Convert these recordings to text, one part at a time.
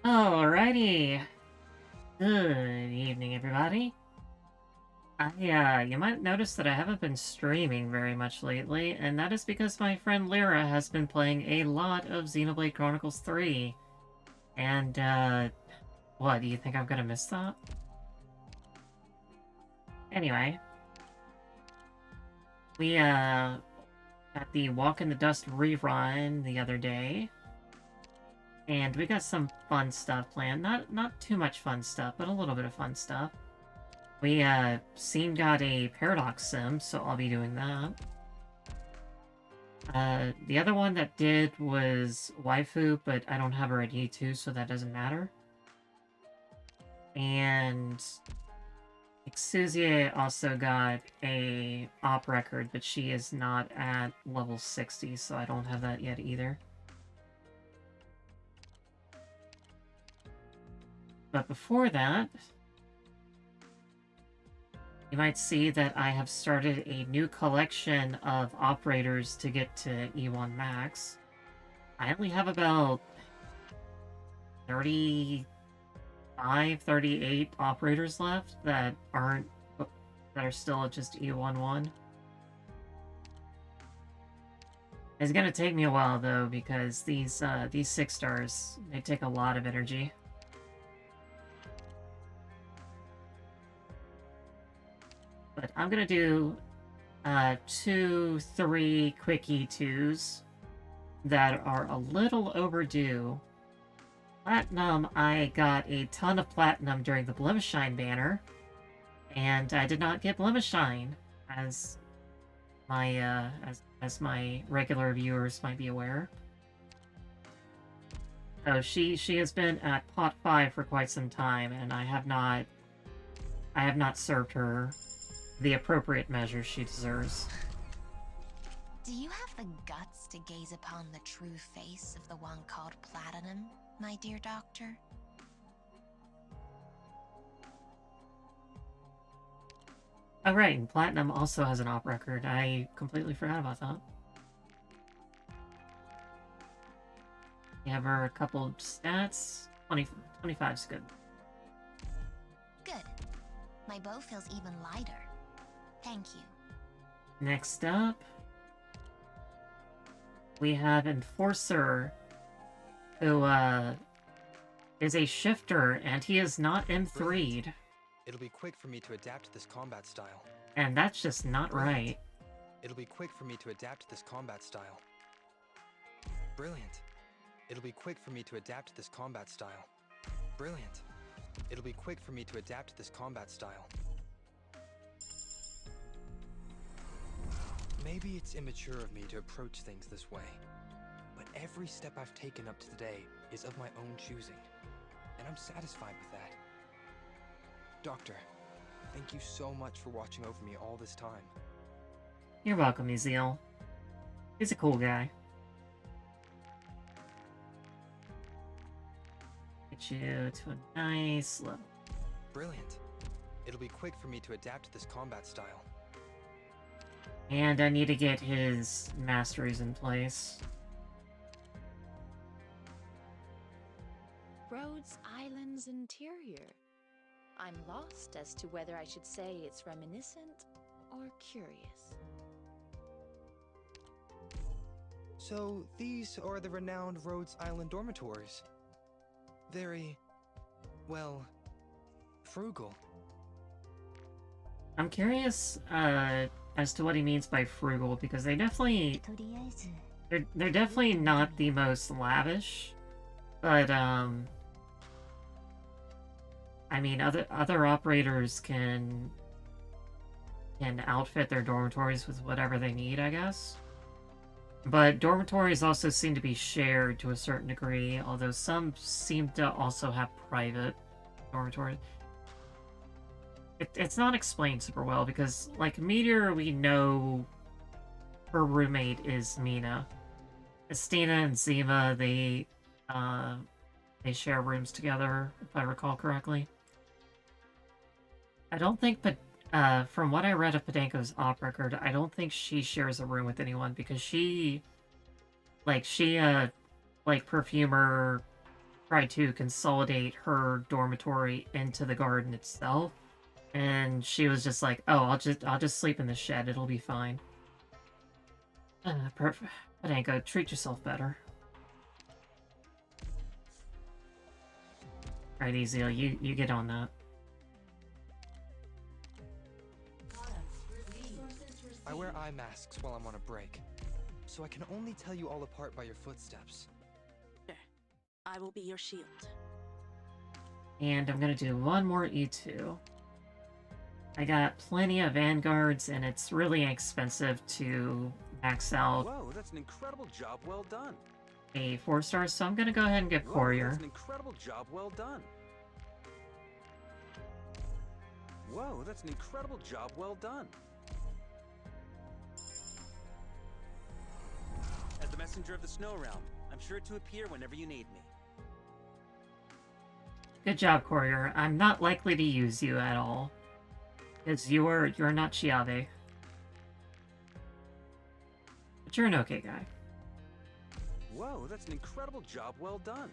Alrighty. Good evening, everybody. You might notice that I haven't been streaming very much lately, and that is because my friend Lyra has been playing a lot of Xenoblade Chronicles 3. And, what, do you think I'm gonna miss that? Anyway, we, had the Walk in the Dust rerun the other day, and we got some fun stuff planned. Not too much fun stuff, but a little bit of fun stuff. We, Scene got a Paradox Sim, so I'll be doing that. The other one that did was Waifu, but I don't have her at E2, so that doesn't matter. And Exuzie also got a op record, but she is not at level 60, so I don't have that yet either. But before that, you might see that I have started a new collection of operators to get to E1 max. I only have about 38 operators left that are still at just E11. It's gonna take me a while though, because these 6 stars, they take a lot of energy. But I'm gonna do 2, 3 quick E2s that are a little overdue. Platinum, I got a ton of platinum during the Blemishine banner, and I did not get Blemishine, as my as my regular viewers might be aware. So she has been at pot 5 for quite some time, and I have not served her the appropriate measure she deserves. Do you have the guts to gaze upon the true face of the one called Platinum, my dear doctor? Oh right, and Platinum also has an op record. I completely forgot about that. You have her a couple stats. 25's good. Good. My bow feels even lighter. Thank you. Next up, we have Enforcer, who is a shifter, and he is not M3'd. It'll be quick for me to adapt to this combat style. And that's just not right. It'll be quick for me to adapt to this combat style. Brilliant. It'll be quick for me to adapt to this combat style. Brilliant. It'll be quick for me to adapt to this combat style. Maybe it's immature of me to approach things this way, but every step I've taken up to today is of my own choosing, and I'm satisfied with that. Doctor, thank you so much for watching over me all this time. You're welcome, Ezeal. He's a cool guy. Get you to a nice level. Brilliant. It'll be quick for me to adapt to this combat style. And I need to get his masteries in place. Rhodes Island's interior. I'm lost as to whether I should say it's reminiscent or curious. So, these are the renowned Rhodes Island dormitories. Very, well, frugal. I'm curious as to what he mean by frugal, because they're definitely not the most lavish, but I mean, other operators can outfit their dormitories with whatever they need, I guess. But dormitories also seem to be shared to a certain degree, although some seem to also have private dormitories. It's not explained super well, because, like, Meteor, we know her roommate is Mina. Estina and Zima, they share rooms together, if I recall correctly. I don't think, but from what I read of Podenko's op record, I don't think she shares a room with anyone, because like, perfumer tried to consolidate her dormitory into the garden itself, and she was just like, "Oh, I'll just sleep in the shed. It'll be fine." Perfect. But ain't go. Treat yourself better. All right, Ezio, you get on that. I wear eye masks while I'm on a break, so I can only tell you all apart by your footsteps. I will be your shield. And I'm gonna do one more E2. I got plenty of vanguards, and it's really expensive to max out Whoa, that's an incredible job well done. a 4-star, so I'm gonna go ahead and get Whoa, courier. that's an incredible job well done. Whoa, that's an incredible job well done. As the messenger of the Snow Realm, I'm sure to appear whenever you need me. Good job, courier. I'm not likely to use you at all, because you're not Chiave. But you're an okay guy. Whoa, that's an incredible job well done.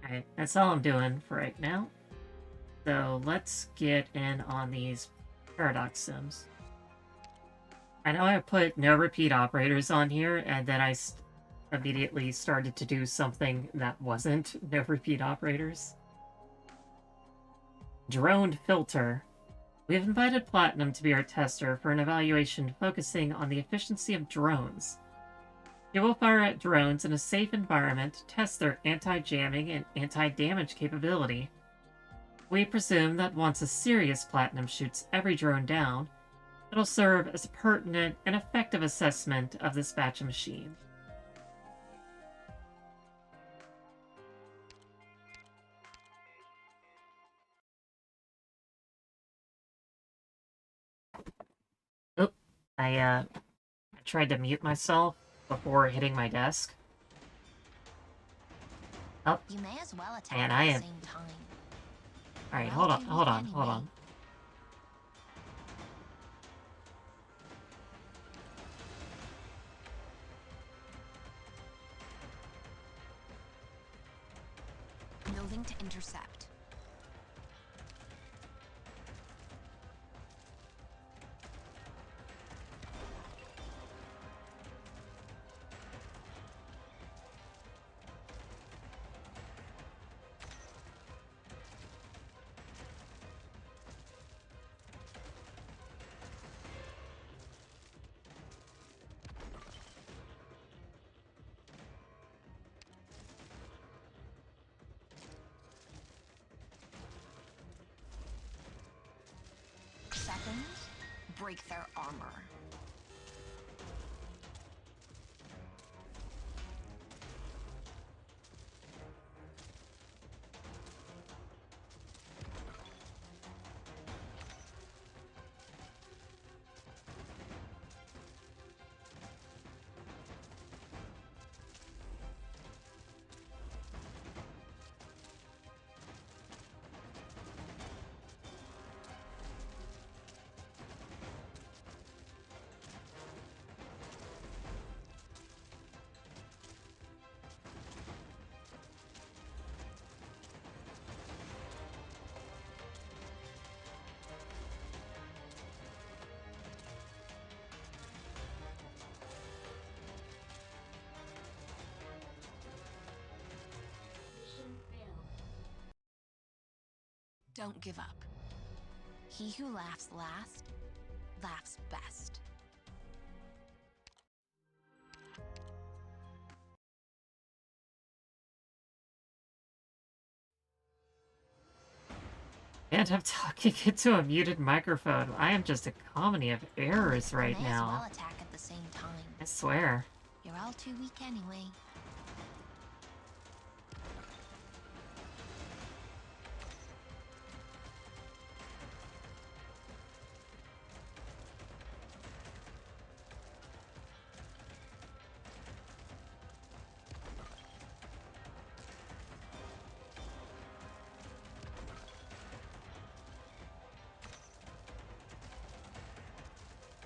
Alright, that's all I'm doing for right now. So let's get in on these paradox sims. I know I put no repeat operators on here, and then I immediately started to do something that wasn't no repeat operators. Drone filter. We have invited Platinum to be our tester for an evaluation focusing on the efficiency of drones. He will fire at drones in a safe environment to test their anti-jamming and anti-damage capability. We presume that once a serious Platinum shoots every drone down, it'll serve as a pertinent and effective assessment of this batch of machines. Oh, I tried to mute myself before hitting my desk. Oh, You may as well attack and at I the am. same time. Alright, Well, hold on, do hold it on, hold anyway. on. Moving to intercept. Second, break their armor. Don't give up. He who laughs last, laughs best. And I'm talking into a muted microphone. I am just a comedy of errors right You may as well now. attack at the same time. I swear. You're all too weak anyway.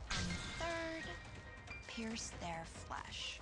And third, pierce their flesh.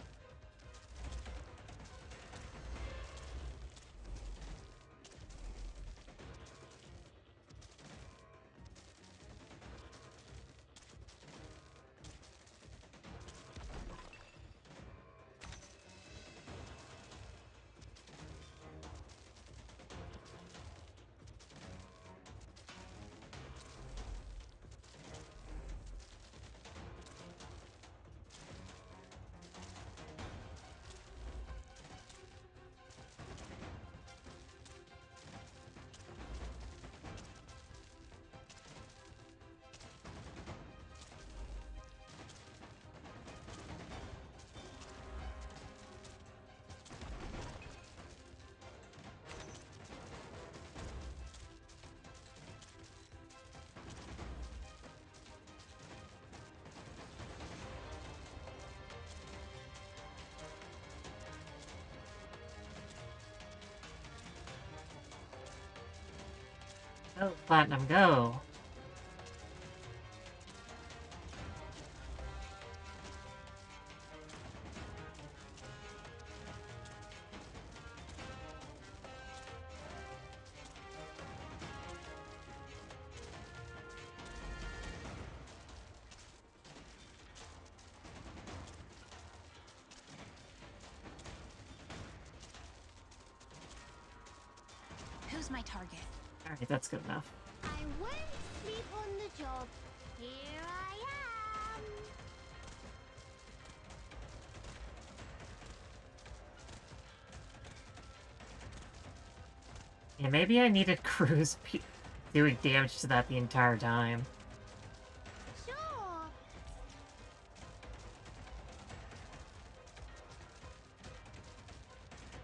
Go, Platinum, go! Who's my target? Alright, that's good enough. I won't sleep on the job. Here I am. Yeah, maybe I needed Cruz doing damage to that the entire time. Sure.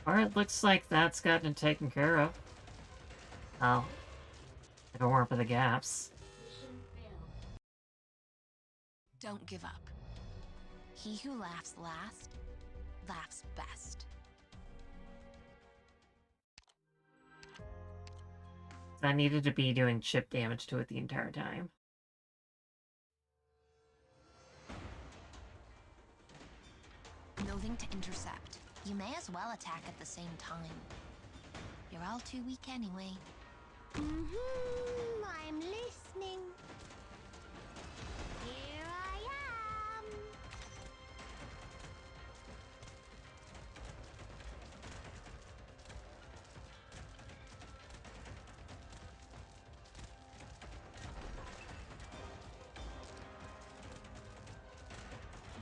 Alright, looks like that's gotten taken care of. Oh. If it weren't for the gaps. Don't give up. He who laughs last, laughs best. I needed to be doing chip damage to it the entire time. Nothing to intercept. You may as well attack at the same time. You're all too weak anyway. I'm listening. Here I am.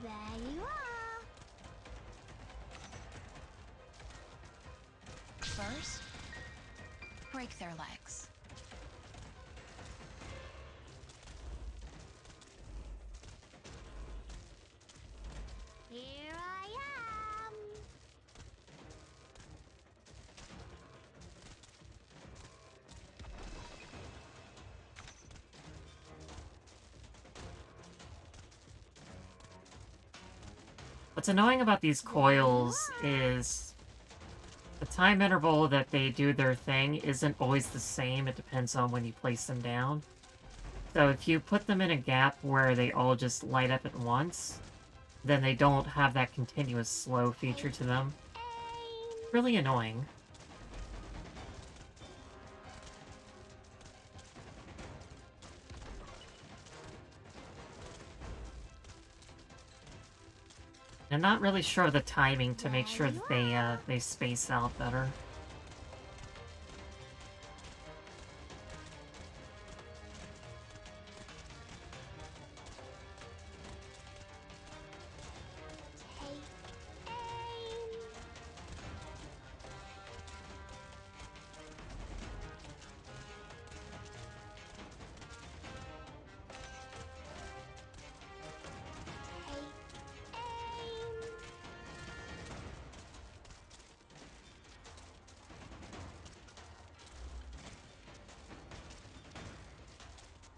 There you are. First, break their legs. Here I am. What's annoying about these coils is the time interval that they do their thing isn't always the same. It depends on when you place them down. So if you put them in a gap where they all just light up at once, then they don't have that continuous slow feature to them. Really annoying. I'm not really sure of the timing to make sure that they space out better. Take aim. Take aim.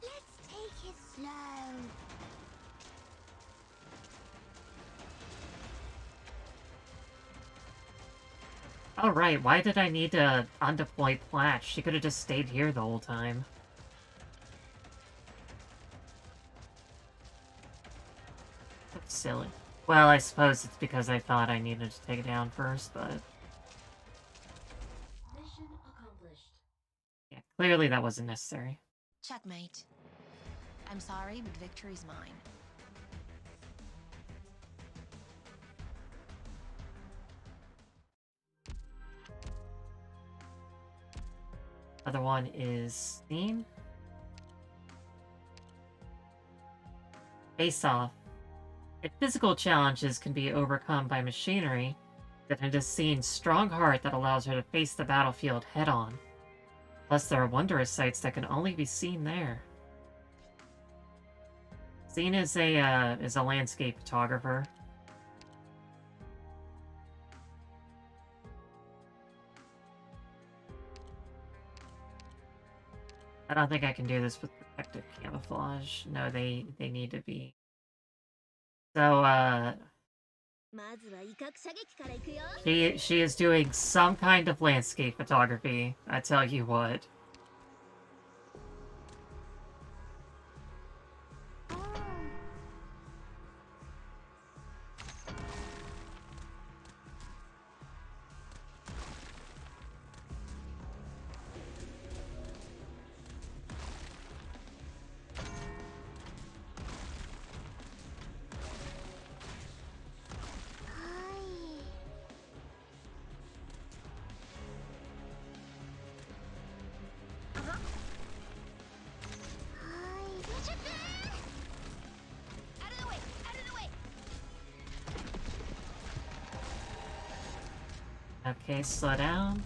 Let's take it slow. Oh right, why did I need to undeploy Platch? She could have just stayed here the whole time. That's silly. Well, I suppose it's because I thought I needed to take it down first, but... Mission accomplished. yeah, clearly that wasn't necessary. Checkmate. I'm sorry, but victory's mine. Other one is Steam. Face Off. If physical challenges can be overcome by machinery, then it is Scene's strong heart that allows her to face the battlefield head-on. Plus, there are wondrous sights that can only be seen there. Scene is a landscape photographer. I don't think I can do this with protective camouflage. No, they need to be. So, she is doing some kind of landscape photography, I tell you what. Okay, slow down.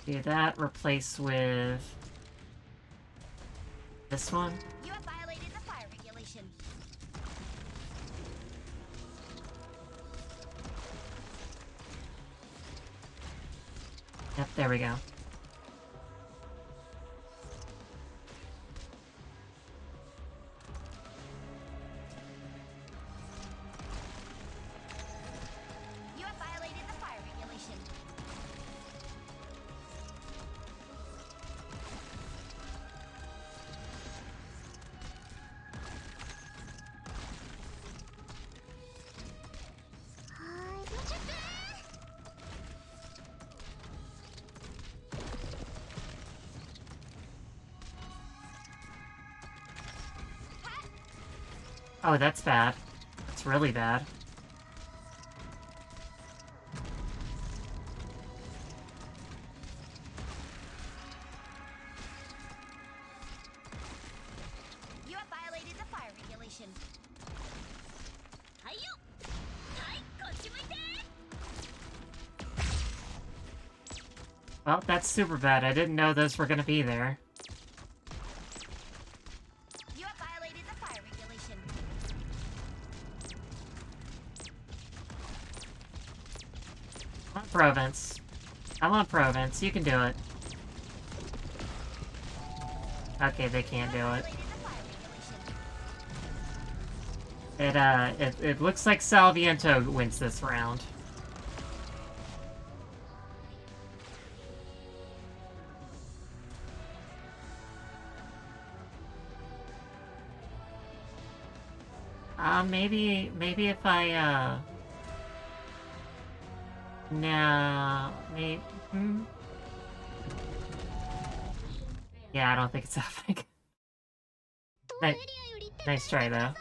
Do that, replace with this one. You have violated the fire regulation. Yep, there we go. You have violated the fire regulation. Oh, that's bad. It's really bad. You have violated the fire regulation. Well, that's super bad. I didn't know those were gonna be there. You have violated the fire regulation. I want Provence. I want Provence. You can do it. Okay, they can't do it. Violated the fire regulation. It looks like Salviento wins this round. Maybe if I, no, maybe, Yeah, I don't think it's happening. Nice, nice try, though.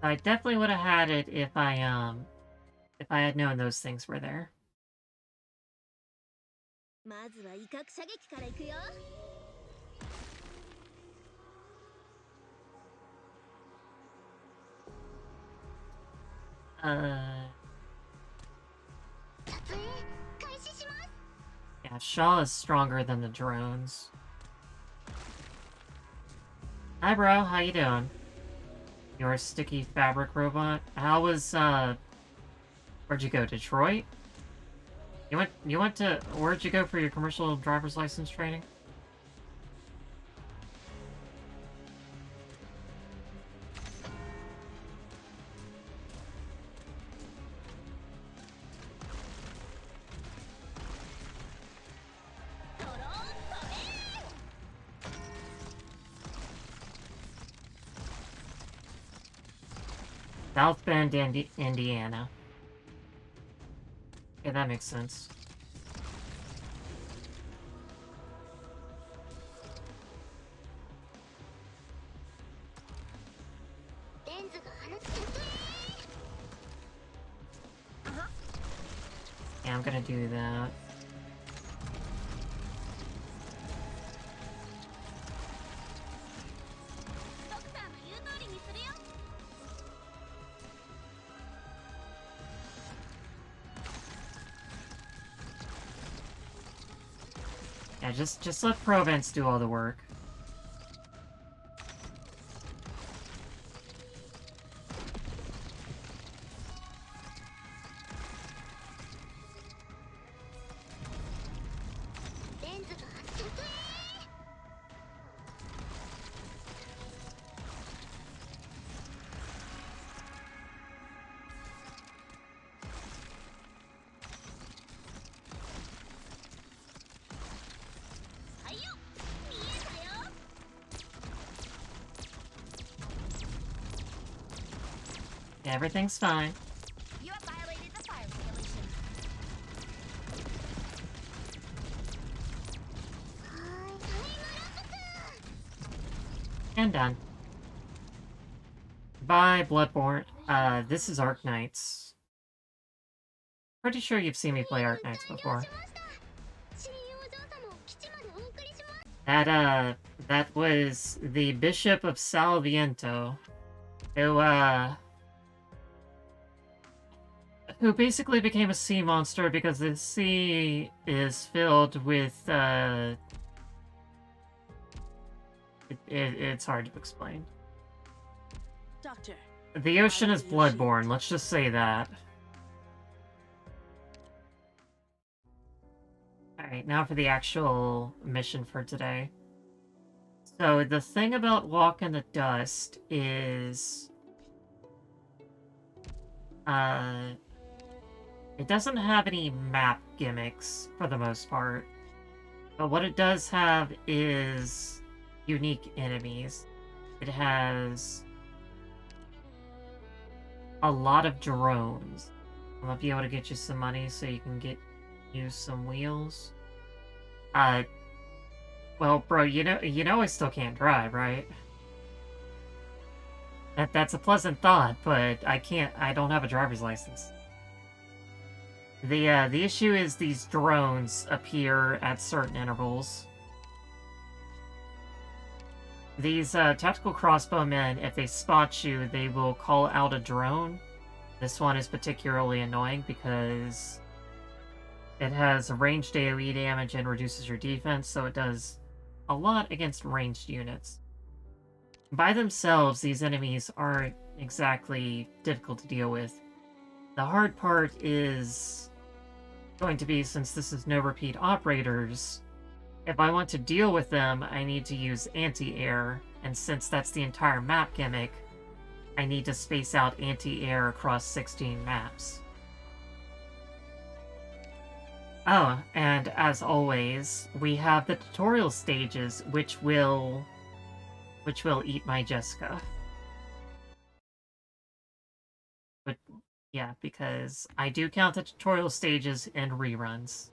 I definitely would have had it if I had known those things were there. まずは威嚇射撃から行くよ。撮影開始します。 Yeah, Shaw is stronger than the drones. Hi, bro. How you doing? You're a sticky fabric robot. How was, where'd you go? Detroit? You went to, where'd you go for your commercial driver's license training? South Bend, Indiana. Yeah, that makes sense. Yeah, I'm gonna do that. Yeah, just let Provence do all the work. Yeah, everything's fine. You have violated the fire regulation. And done. Bye, Bloodborne. This is Arknights. Pretty sure you've seen me play Arknights before. That was the Bishop of Salviento, who basically became a sea monster because the sea is filled with, it's hard to explain. Doctor, The ocean I is will be your bloodborne, shield. let's just say that. Alright, now for the actual mission for today. So, the thing about Walk in the Dust is... it doesn't have any map gimmicks, for the most part. But what it does have is unique enemies. It has a lot of drones. I'm gonna be able to get you some money so you can use some wheels. Well, bro, you know I still can't drive, right? That's a pleasant thought, but I don't have a driver's license. The issue is these drones appear at certain intervals. These tactical crossbowmen, if they spot you, they will call out a drone. This one is particularly annoying because it has ranged AoE damage and reduces your defense, so it does a lot against ranged units. By themselves, these enemies aren't exactly difficult to deal with. The hard part is going to be, since this is no repeat operators, if I want to deal with them, I need to use anti-air, and since that's the entire map gimmick, I need to space out anti-air across 16 maps. Oh, and as always, we have the tutorial stages, which will eat my Jessica. But yeah, because I do count the tutorial stages and reruns.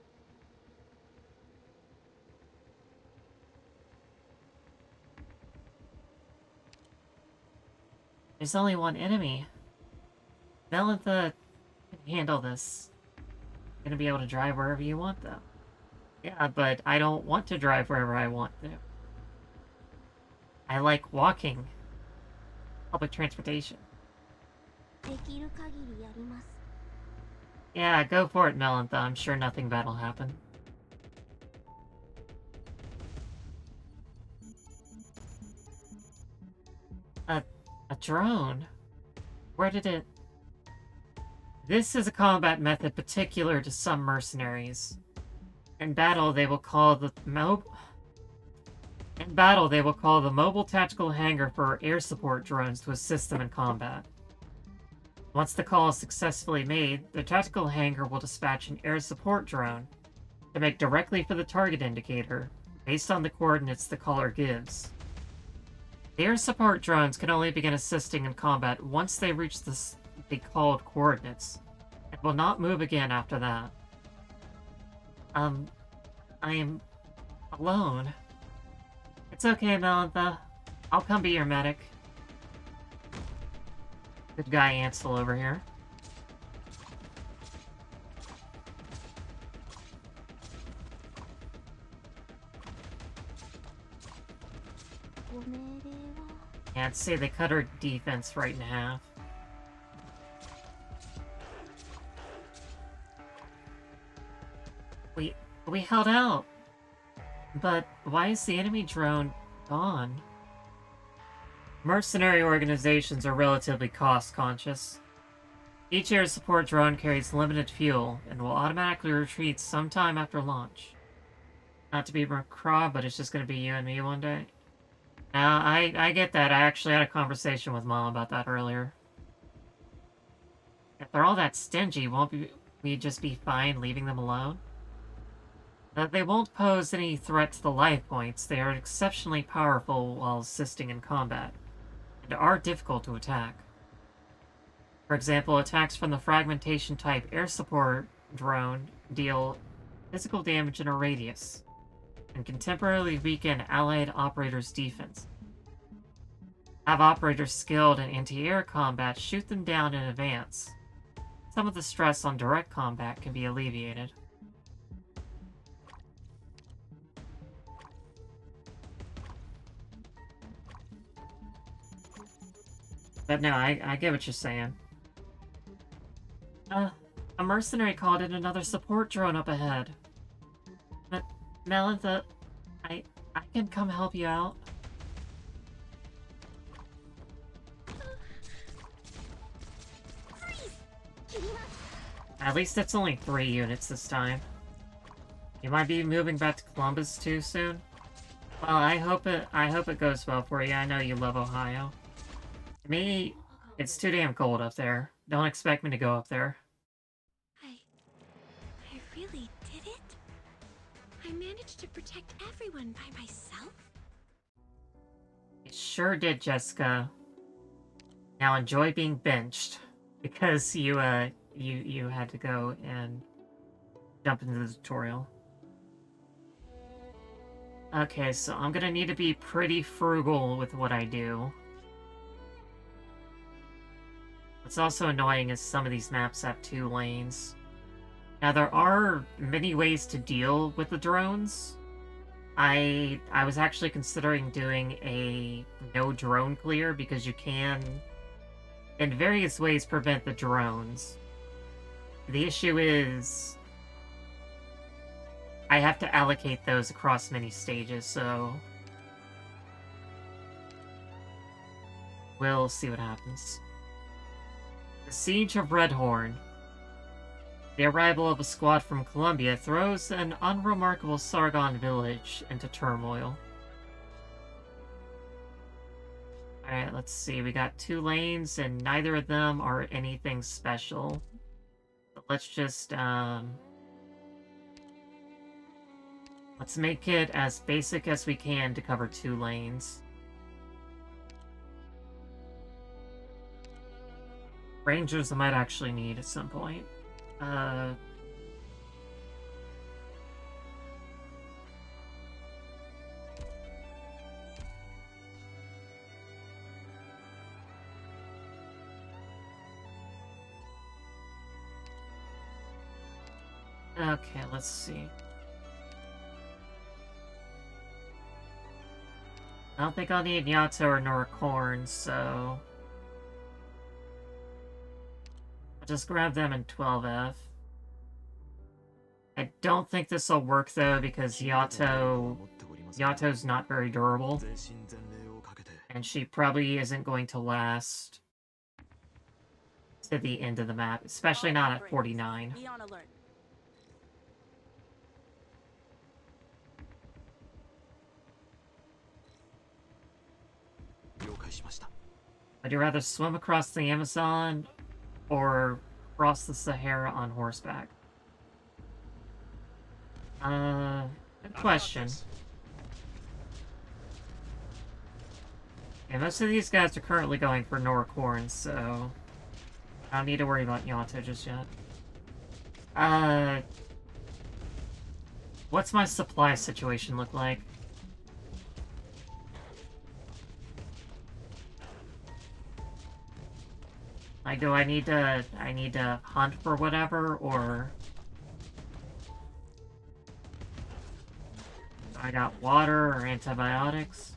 There's only one enemy. Melantha can handle this. Gonna be able to drive wherever you want, though. Yeah, but I don't want to drive wherever I want to. I like walking. Public transportation. できる限りやります。 Yeah, go for it, Melantha. I'm sure nothing bad will happen. A drone? Where did it... This is a combat method particular to some mercenaries. In battle, they will call the mobile tactical hangar for air support drones to assist them in combat. Once the call is successfully made, the tactical hangar will dispatch an air support drone to make directly for the target indicator, based on the coordinates the caller gives. The air support drones can only begin assisting in combat once they reach the called coordinates, and will not move again after that. I am alone. It's okay, Melantha. I'll come be your medic. Good guy Ansel over here. Yeah, I'd say they cut our defense right in half. We held out. But why is the enemy drone gone? Mercenary organizations are relatively cost-conscious. Each air support drone carries limited fuel and will automatically retreat sometime after launch. Not to be macabre, but it's just going to be you and me one day. Now, I get that. I actually had a conversation with Mom about that earlier. If they're all that stingy, won't we just be fine leaving them alone? They won't pose any threat to the life points. They are exceptionally powerful while assisting in combat, and are difficult to attack. For example, attacks from the fragmentation-type air support drone deal physical damage in a radius, and can temporarily weaken allied operators' defense. Have operators skilled in anti-air combat shoot them down in advance. Some of the stress on direct combat can be alleviated. But no, I get what you're saying. A mercenary called in another support drone up ahead. But, Melantha, I can come help you out. At least it's only 3 units this time. You might be moving back to Columbus too soon. Well, I hope it goes well for you. I know you love Ohio. To me, it's too damn cold up there. Don't expect me to go up there. I really did it? I managed to protect everyone by myself? You sure did, Jessica. Now enjoy being benched. Because you had to go and jump into the tutorial. Okay, so I'm gonna need to be pretty frugal with what I do. What's also annoying is some of these maps have 2 lanes. Now, there are many ways to deal with the drones. I was actually considering doing a no drone clear because you can, in various ways, prevent the drones. The issue is I have to allocate those across many stages, so we'll see what happens. The Siege of Redhorn. The arrival of a squad from Columbia throws an unremarkable Sargon village into turmoil. Alright, let's see. We got 2 lanes, and neither of them are anything special. But let's just, let's make it as basic as we can to cover 2 lanes. Rangers I might actually need at some point. Okay, let's see. I don't think I'll need Yato or Noricorn, so I'll just grab them in 12F. I don't think this will work though because Yato's not very durable, and she probably isn't going to last to the end of the map, especially not at 49. Be on alert. Would you rather swim across the Amazon or cross the Sahara on horseback? Good question. Yeah, most of these guys are currently going for Noricorn, so I don't need to worry about Yato just yet. What's my supply situation look like? Like, do I need to hunt for whatever, or I got water or antibiotics?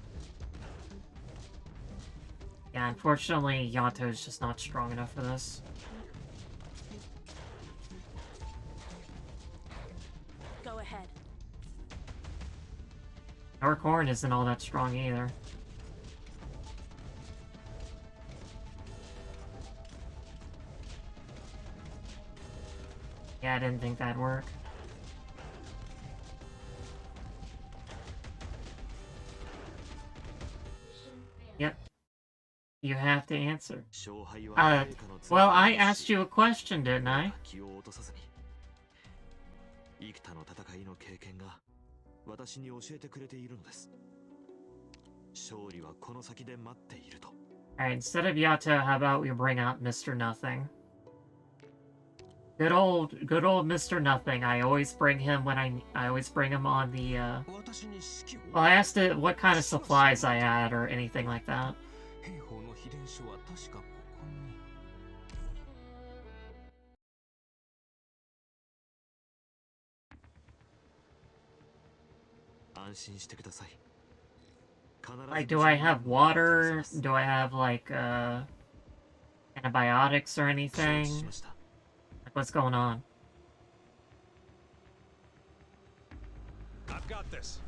Yeah, unfortunately, Yato's just not strong enough for this. Go ahead. Noricorn isn't all that strong either. Yeah, I didn't think that'd work. Yep. You have to answer. Well, I asked you a question, didn't I? Alright, instead of Yato, how about we bring out Mr. Nothing? Good old Mr. Nothing. I always bring him when I always bring him on the, Well, I asked it what kind of supplies I had or anything like that. Like, do I have water? Do I have, like, antibiotics or anything? Like, what's going on? I've got this.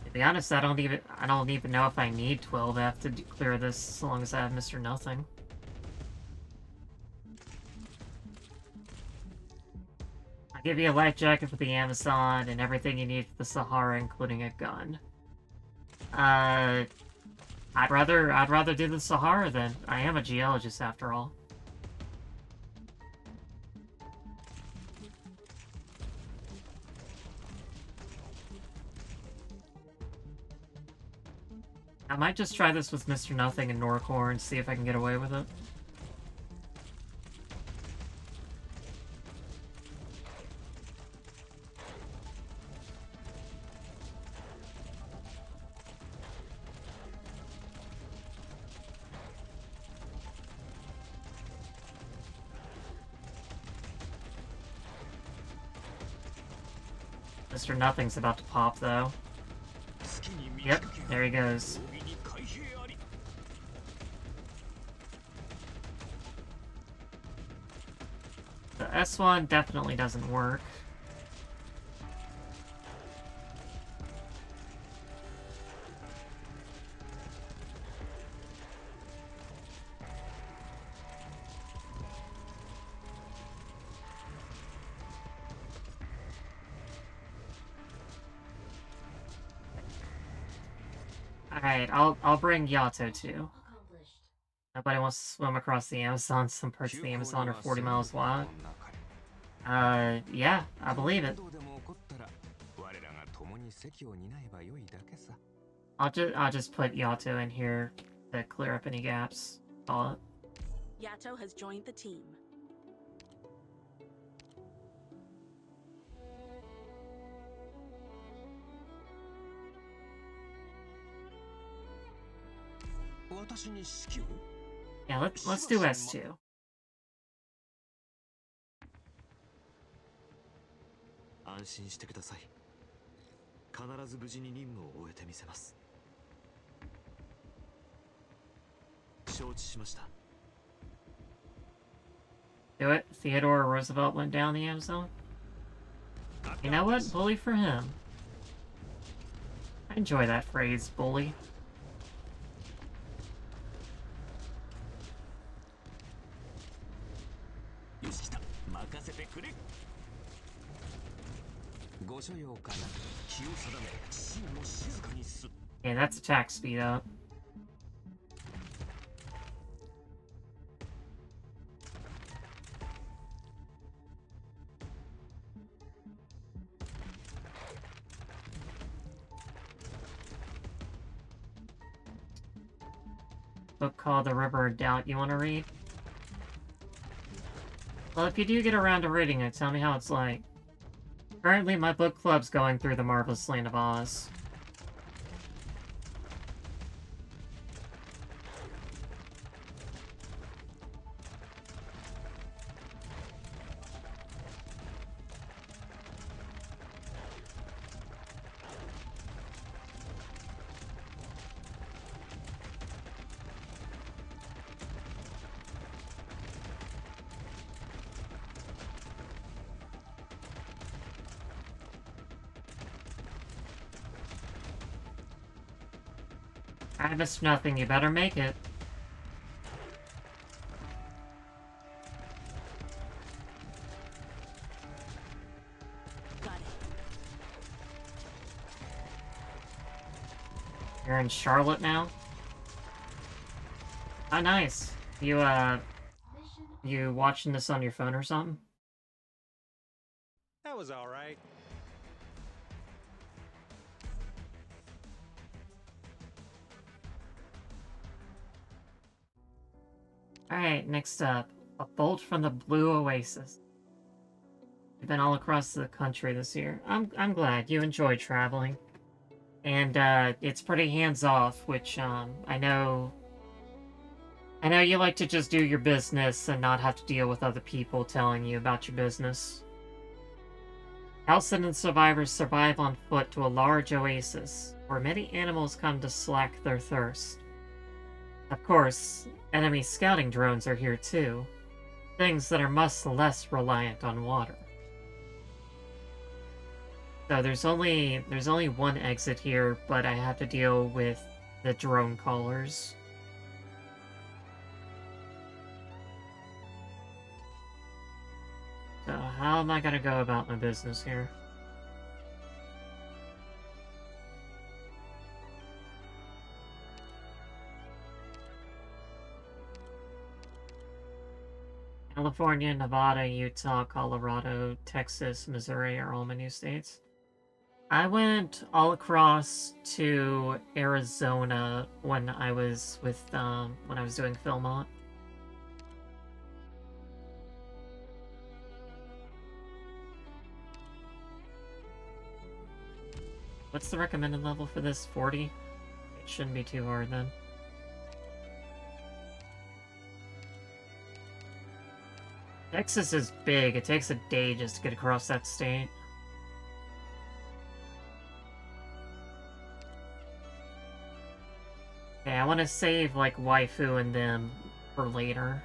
To be honest, I don't even know if I need 12F to clear this as long as I have Mr. Nothing. I'll give you a life jacket for the Amazon and everything you need for the Sahara, including a gun. I'd rather do the Sahara then. I am a geologist after all. I might just try this with Mr. Nothing and Norcor and see if I can get away with it. Mr. Nothing's about to pop, though. Yep, there he goes. The S1 definitely doesn't work. Alright, I'll bring Yato too. Nobody wants to swim across the Amazon. Some parts of the Amazon are 40 miles wide. Yeah, I believe it. I'll just put Yato in here to clear up any gaps. Call it. Yato has joined the team. Yeah, let's do S2. Do it. Theodore Roosevelt went down the Amazon. You know what? Bully for him. I enjoy that phrase, bully. Yeah, that's attack speed up. Book called The River of Doubt you want to read? Well, if you do get around to reading it, tell me how it's like. Currently, my book club's going through The Marvelous Land of Oz. I missed nothing, you better make it. Got it. You're in Charlotte now? Oh, nice. You watching this on your phone or something? That was all right. Alright, next up. A bolt from the Blue Oasis. We've been all across the country this year. I'm glad you enjoy traveling. And it's pretty hands-off, which I know I know you like to just do your business and not have to deal with other people telling you about your business. Halcyon survivors survive on foot to a large oasis, where many animals come to slack their thirst. Of course, enemy scouting drones are here too, things that are much less reliant on water. So there's only one exit here, but I have to deal with the drone callers. So how am I gonna go about my business here? California, Nevada, Utah, Colorado, Texas, Missouri are all my new states. I went all across to Arizona when I was doing Philmont. What's the recommended level for this? 40? It shouldn't be too hard then. Texas is big. It takes a day just to get across that state. Okay, I want to save, like, Waifu and them for later.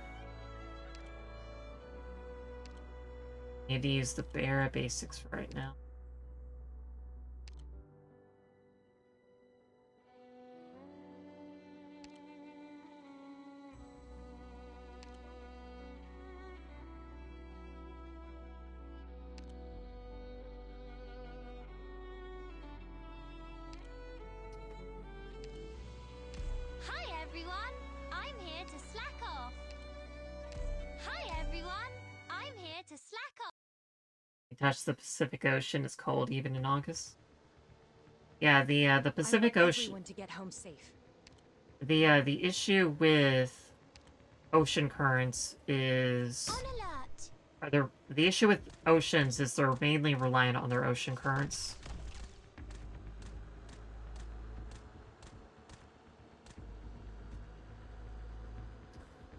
Need to use the bare basics for right now. Hi everyone, I'm here to slack off. Hi everyone, I'm here to slack off. You touch the Pacific Ocean. It's cold even in August. Yeah, the Pacific Ocean. Everyone to get home safe. The issue with ocean currents is On alert. the issue with oceans is they're mainly reliant on their ocean currents.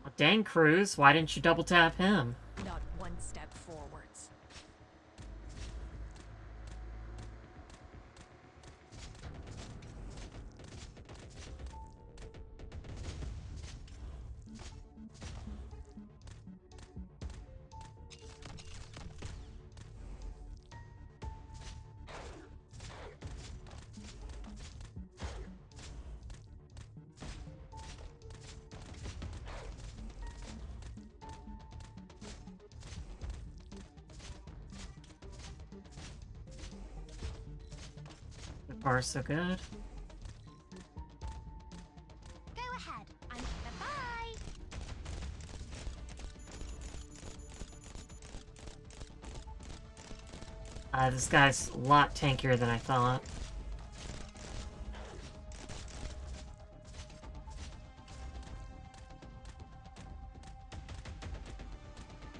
Well, dang, Cruz, why didn't you double tap him? Not one step forwards. So far, so good. Go ahead. I'm bye-bye. This guy's a lot tankier than I thought.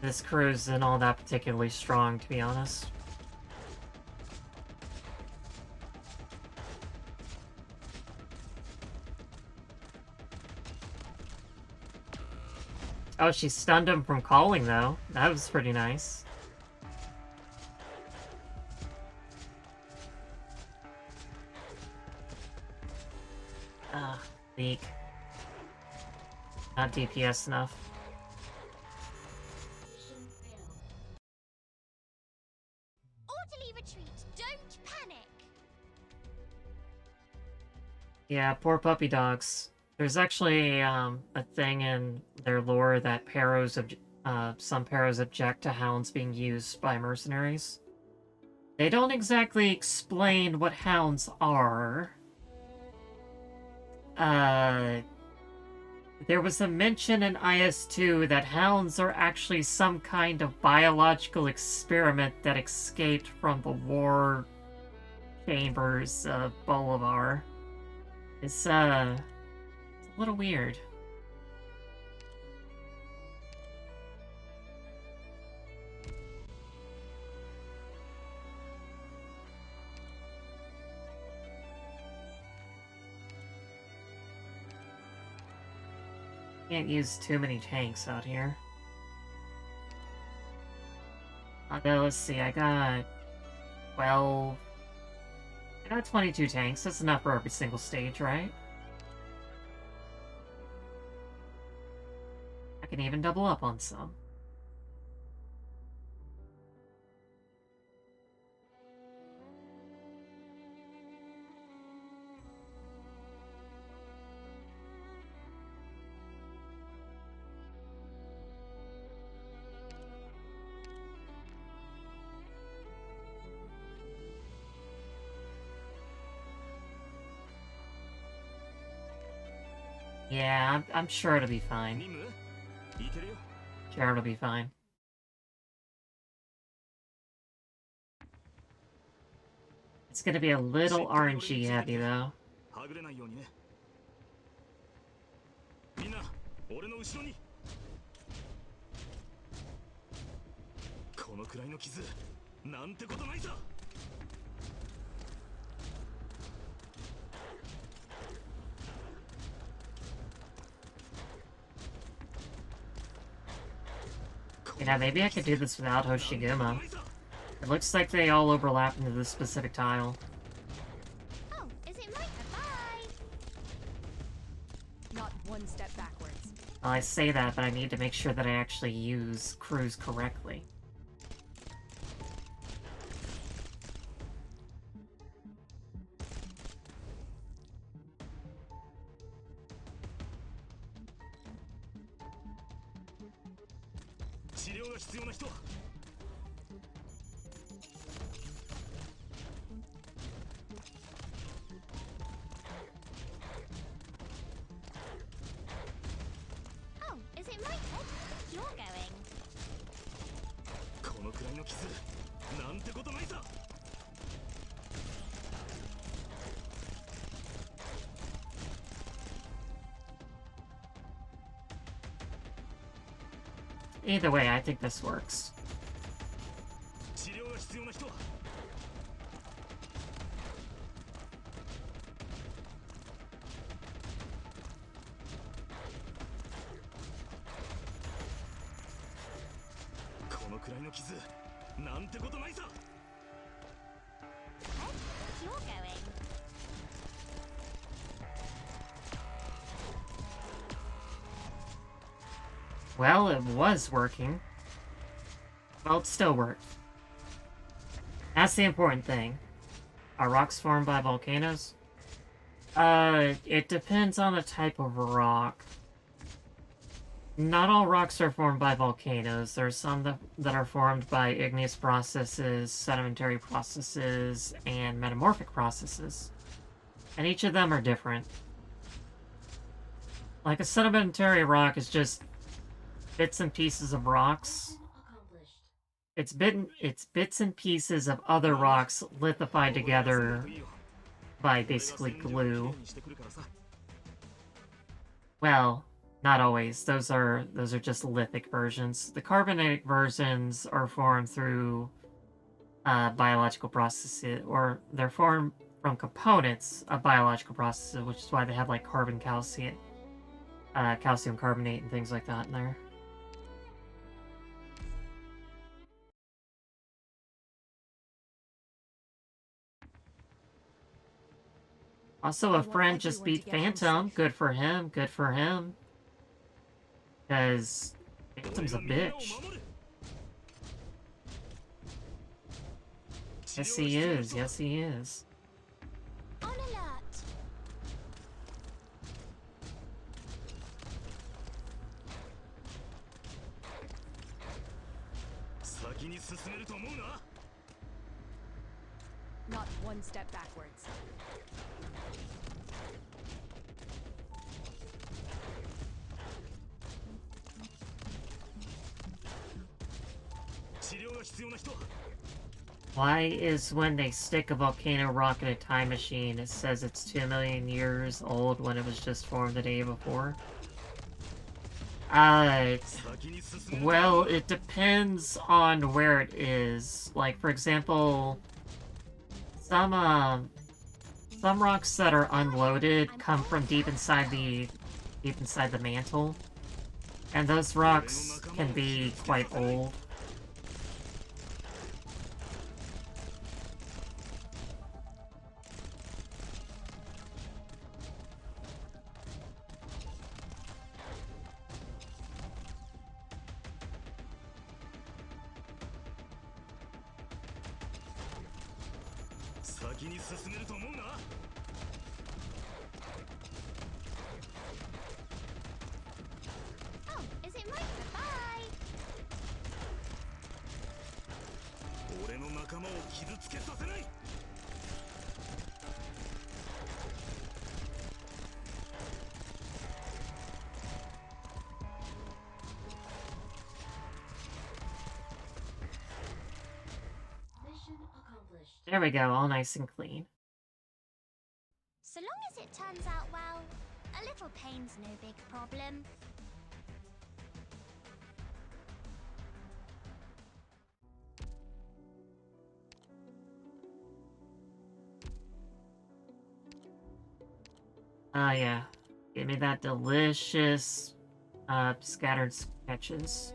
This crew isn't all that particularly strong, to be honest. Oh, she stunned him from calling, though. That was pretty nice. Leak. Not DPS enough. Orderly retreat. Don't panic. Yeah, poor puppy dogs. There's actually a thing in their lore that some Paros object to hounds being used by mercenaries. They don't exactly explain what hounds are. There was a mention in IS-2 that hounds are actually some kind of biological experiment that escaped from the war chambers of Bolivar. It's a little weird. Can't use too many tanks out here. Although, let's see, I got 12... I got 22 tanks. That's enough for every single stage, right? I can even double up on some. Yeah, I'm sure it'll be fine. Sure it'll be fine. It's gonna be a little RNG heavy, though. 'Yeah, maybe I could do this without Hoshiguma. It looks like they all overlap into this specific tile. Oh, is it my bye? Not one step backwards. Well, I say that, but I need to make sure that I actually use crews correctly. Oh, is it my turn? You're going. Either way, I think this works. You're going. Well, it was working. Well, it still worked. That's the important thing. Are rocks formed by volcanoes? It depends on the type of rock. Not all rocks are formed by volcanoes. There's some that are formed by igneous processes, sedimentary processes, and metamorphic processes. And each of them are different. Like a sedimentary rock is just bits and pieces of rocks. It's bits and pieces of other rocks lithified together by basically glue. Well, not always. Those are just lithic versions. The carbonatic versions are formed through biological processes, or they're formed from components of biological processes, which is why they have like calcium carbonate and things like that in there. Also, a friend just beat Phantom. Good for him. Good for him. Because Phantom's a bitch. Yes, he is. Yes, he is. On alert. Not one step backwards. Why is when they stick a volcano rock in a time machine, it says it's 2 million years old when it was just formed the day before? Well, it depends on where it is. Like, for example, some rocks that are unloaded come from deep inside the mantle. And those rocks can be quite old. Oh, is it my turn? Bye! There we go, all nice and clean. So long as it turns out well, a little pain's no big problem. Oh yeah. Give me that delicious scattered sketches.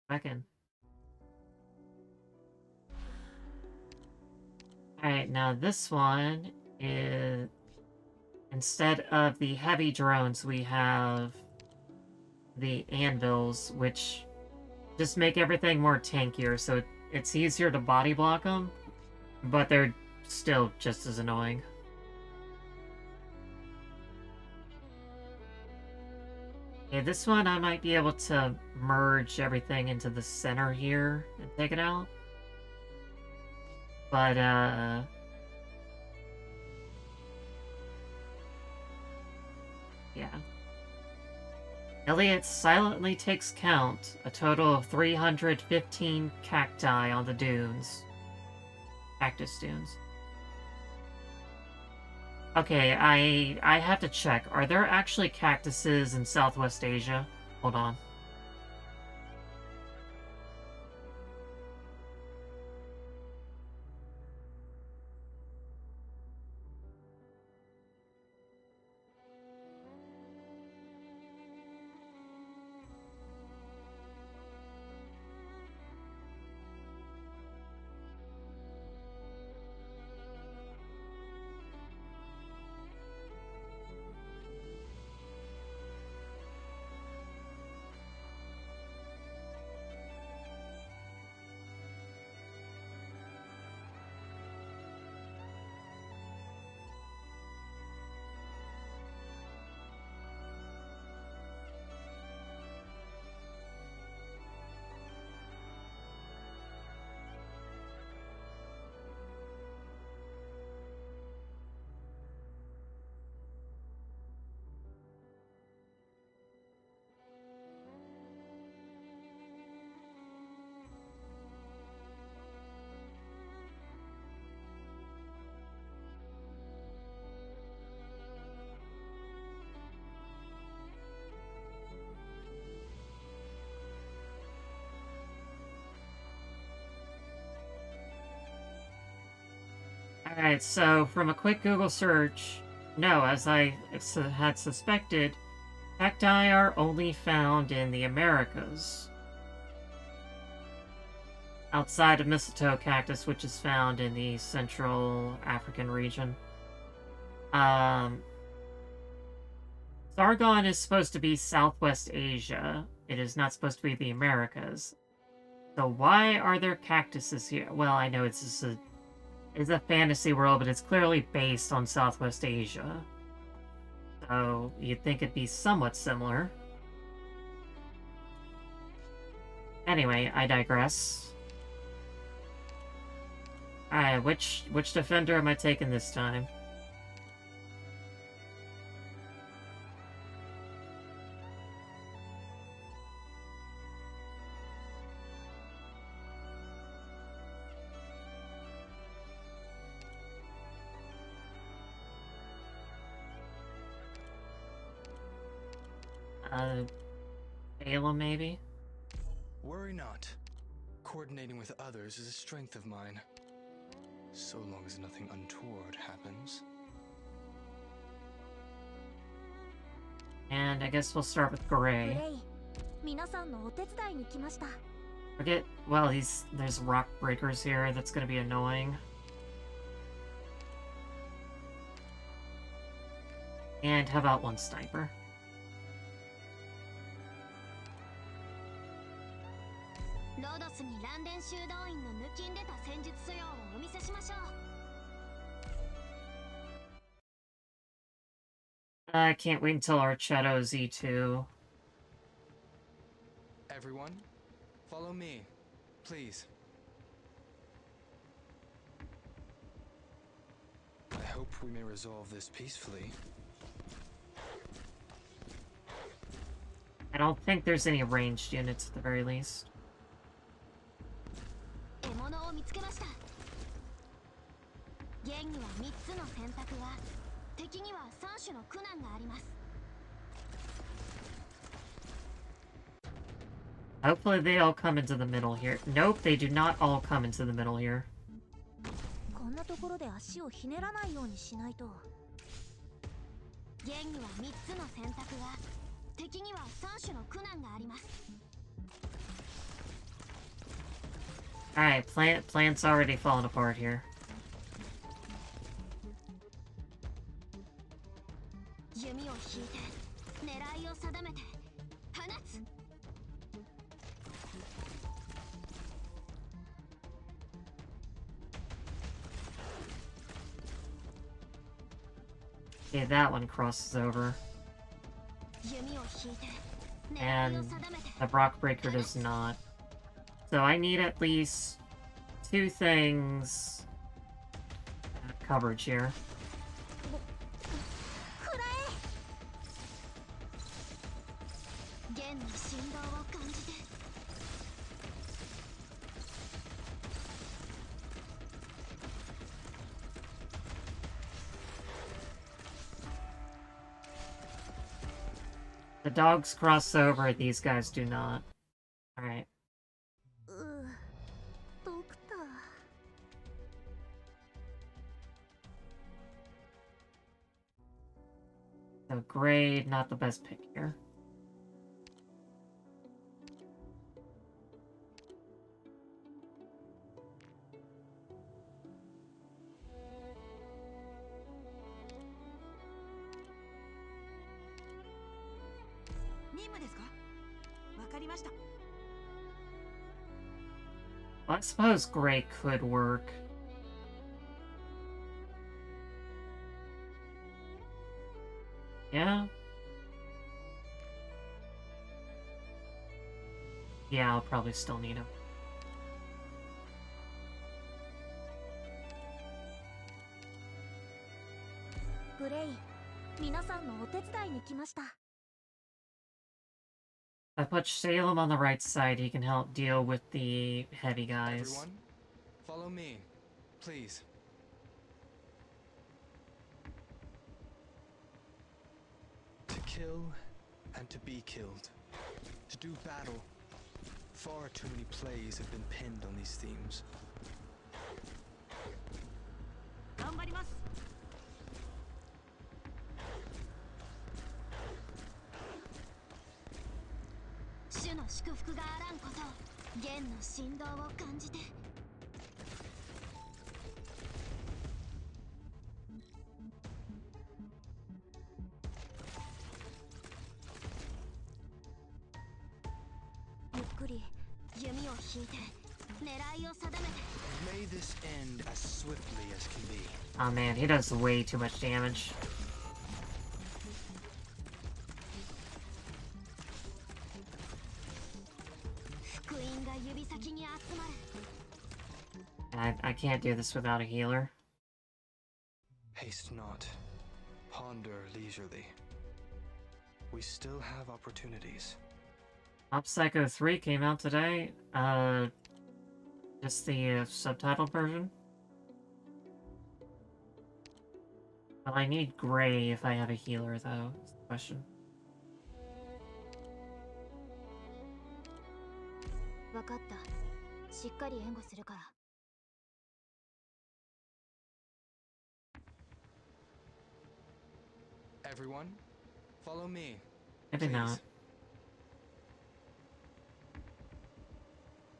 Back in. Alright, now this one is... Instead of the heavy drones, we have the anvils, which just make everything more tankier, so it's easier to body block them, but they're still just as annoying. Okay, this one I might be able to merge everything into the center here and take it out. But, yeah. Elliot silently takes count, a total of 315 cacti on the dunes. Cactus dunes. Okay, I have to check. Are there actually cactuses in Southwest Asia? Hold on. Alright, so from a quick Google search, no, as I had suspected, cacti are only found in the Americas. Outside of mistletoe cactus, which is found in the Central African region. Sargon is supposed to be Southwest Asia. It is not supposed to be the Americas. So why are there cactuses here? Well, I know it's a fantasy world, but it's clearly based on Southwest Asia. So you'd think it'd be somewhat similar. Anyway, I digress. Alright, which defender am I taking this time? Balaam, maybe? Worry not. Coordinating with others is a strength of mine. So long as nothing untoward happens. And I guess we'll start with Gray. Forget, well, there's rock breakers here, that's gonna be annoying. And how about one sniper? I can't wait until Archetto Z2. Everyone, follow me, please. I hope we may resolve this peacefully. I don't think there's any ranged units at the very least. Hopefully they all come into the middle here. Nope, they do not all come into the middle here. Alright, plant's already falling apart here. Okay, that one crosses over. And the rock breaker does not. So I need at least 2 things coverage here. The dogs cross over, these guys do not. Alright. So Gray, not the best pick here. Well, I suppose Gray could work. Yeah? Yeah, I'll probably still need him. I put Salem on the right side, he can help deal with the heavy guys. Everyone, follow me, please. To kill and to be killed. To do battle. Far too many plays have been pinned on these themes. May this end as swiftly as can be. Oh man, he does way too much damage. I can't do this without a healer. Haste not. Ponder leisurely. We still have opportunities. Mob Psycho 3 came out today. Just the subtitled version. Well, I need Gray if I have a healer, though, is the question. Everyone, follow me, Maybe not.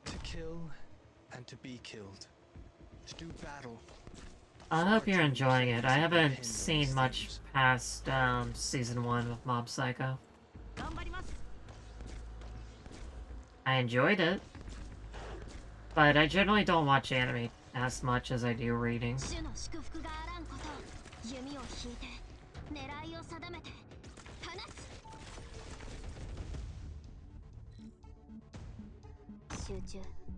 To kill and to be killed. To do battle. I hope you're enjoying it. I haven't seen much past season 1 of Mob Psycho. I enjoyed it, but I generally don't watch anime as much as I do reading.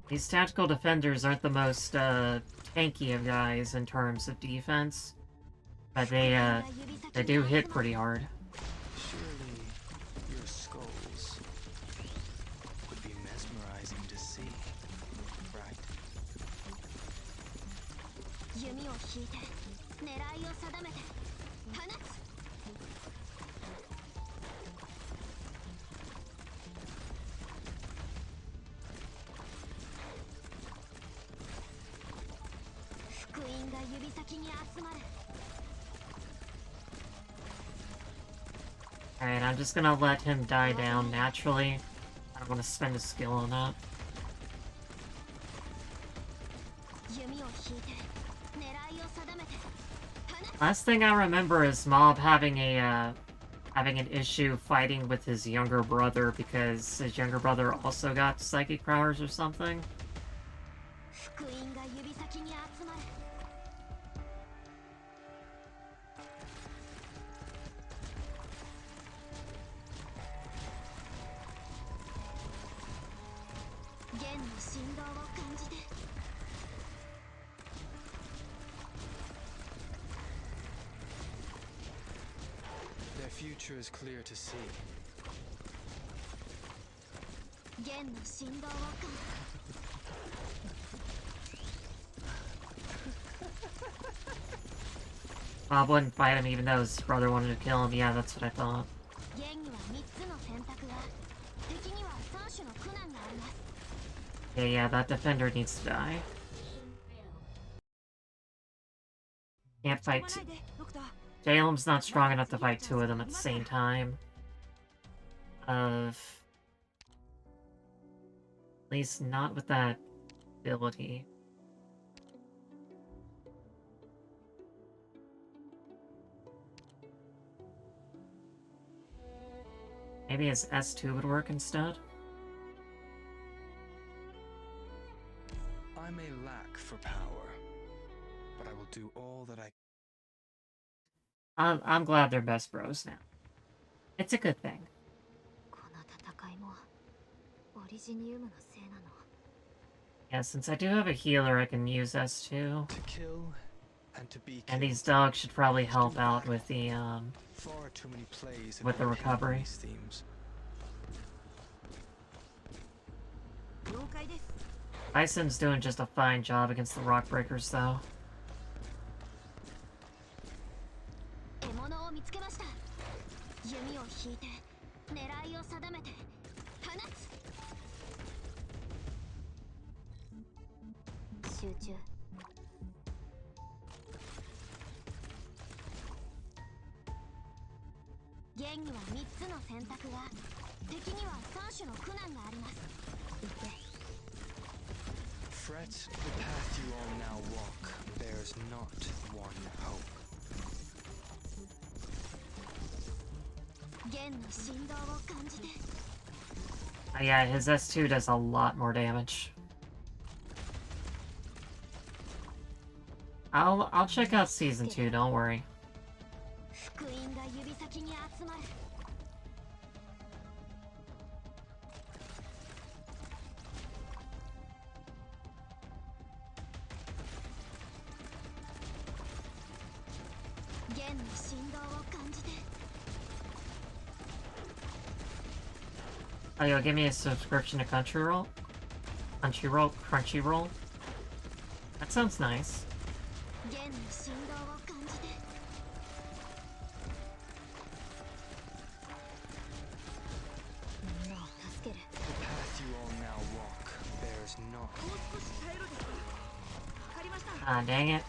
These tactical defenders aren't the most tanky of guys in terms of defense, but they do hit pretty hard. Surely your skulls would be mesmerizing to see, right? Alright, I'm just gonna let him die down naturally. I don't want to spend a skill on that. Last thing I remember is Mob having an issue fighting with his younger brother because his younger brother also got psychic powers or something. Their future is clear to see. Mob wouldn't fight him even though his brother wanted to kill him. Yeah, that's what I thought. Yeah, that defender needs to die. Can't fight two. Jalem's not strong enough to fight two of them at the same time. At least not with that ability. Maybe his S2 would work instead? I may lack for power, but I will do all that I I'm glad they're best bros now. It's a good thing. Yeah, since I do have a healer, I can use S2. to kill and to be killed. And these dogs should probably help out with the, Far too many plays with the involve recovery. these themes. Bison's doing just a fine job against the Rock Breakers, though. Fret, the path you all now walk bears not one hope. Oh, yeah, his S2 does a lot more damage. I'll check out season 2, don't worry. Oh, you'll give me a subscription to Crunchyroll? Crunchyroll? That sounds nice. The path you all now walk bears not. Ah, dang it.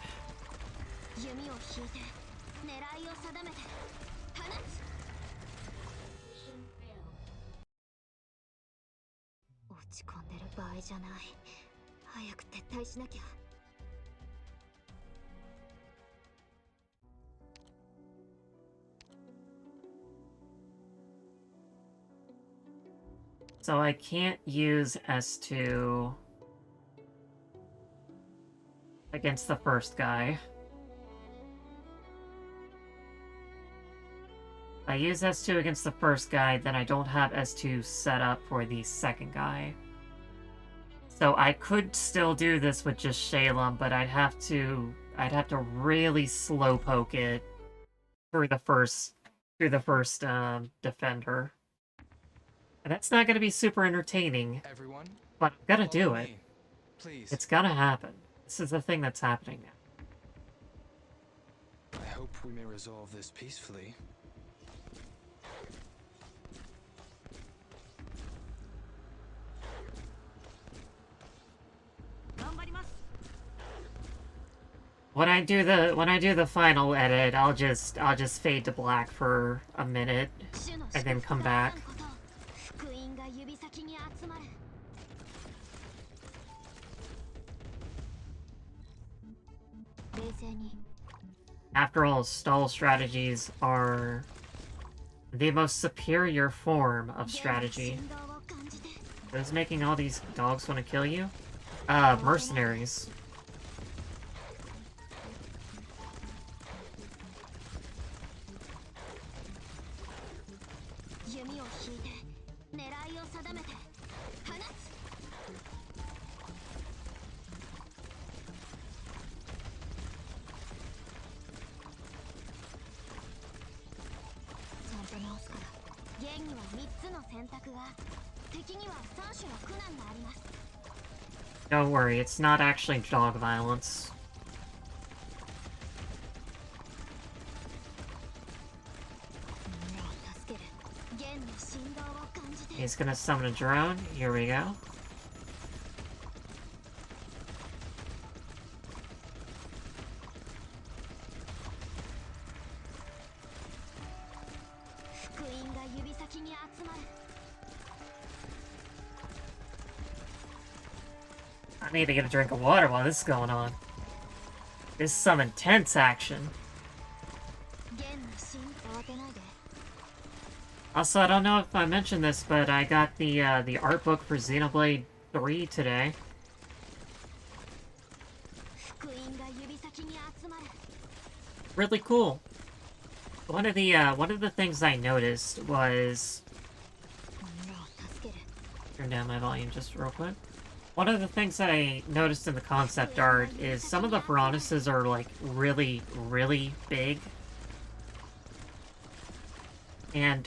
ち込んでる場合じゃない。早く撤退しなきゃ。So I can't use S2 against the first guy. If I use S2 against the first guy, then I don't have S2 set up for the second guy. So I could still do this with just Shalem, but I'd have to really slowpoke it through the first defender. And that's not gonna be super entertaining. Everyone, but I'm gonna do follow it. me, please. It's gonna happen. This is the thing that's happening now. I hope we may resolve this peacefully. When I do the final edit, I'll just fade to black for a minute and then come back. After all, stall strategies are the most superior form of strategy. Who's making all these dogs want to kill you? Mercenaries. Don't worry, it's not actually dog violence. He's gonna summon a drone. Here we go. I need to get a drink of water while this is going on. This is some intense action. Also, I don't know if I mentioned this, but I got the art book for Xenoblade 3 today. Really cool. One of the things I noticed was... Turn down my volume just real quick. One of the things I noticed in the concept art is some of the Piranhas are, like, really, really big. And,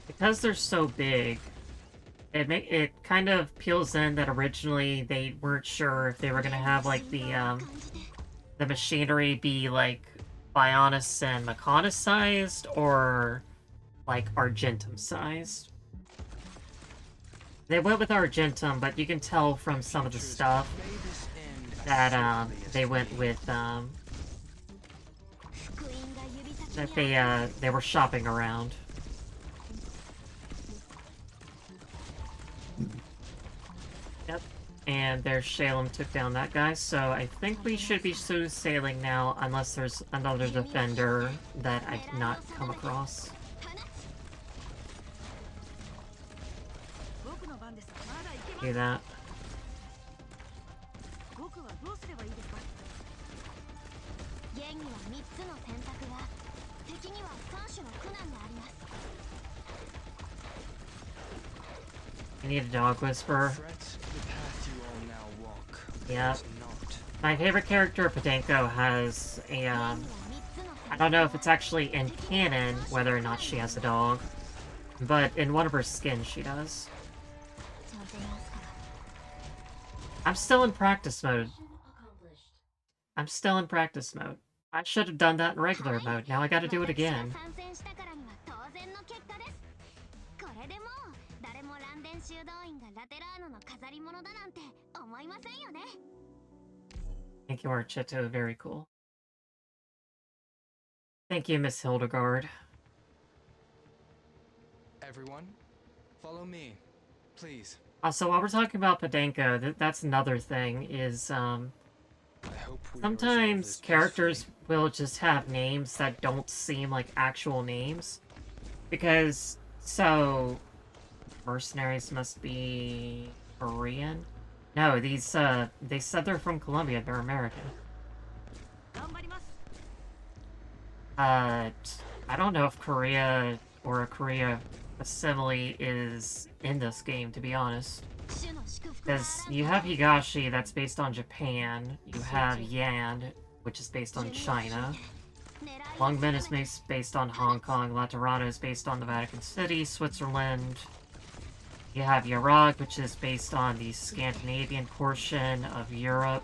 because they're so big, it kind of peels in that originally they weren't sure if they were gonna have, like, the machinery be, like, Bionis and Mechonis sized, or, like, Argentum sized. They went with Argentum, but you can tell from some of the stuff that, they went with, that they were shopping around. Yep. And there's Shalem took down that guy, so I think we should be smooth sailing now, unless there's another defender that I did not come across. Do that. I need a dog whisperer. Yeah. My favorite character, Podenko, has a, I don't know if it's actually in canon whether or not she has a dog, but in one of her skins she does. I'm still in practice mode. I'm still in practice mode. I should have done that in regular mode. Now I gotta do it again. Thank you, Archito. Very cool. Thank you, Miss Hildegard. Everyone, Follow me, please. So while we're talking about Podenko, that's another thing, is, I hope we resolve sometimes this characters peacefully. will just have names that don't seem like actual names. Because, so, mercenaries must be Korean? No, these, they said they're from Colombia, they're American. I don't know if Korea or a Korea facsimile is in this game, to be honest. Because you have Higashi, that's based on Japan. You have Yan, which is based on China. Longmen is based on Hong Kong. Laterano is based on the Vatican City, Switzerland. You have Yarag, which is based on the Scandinavian portion of Europe.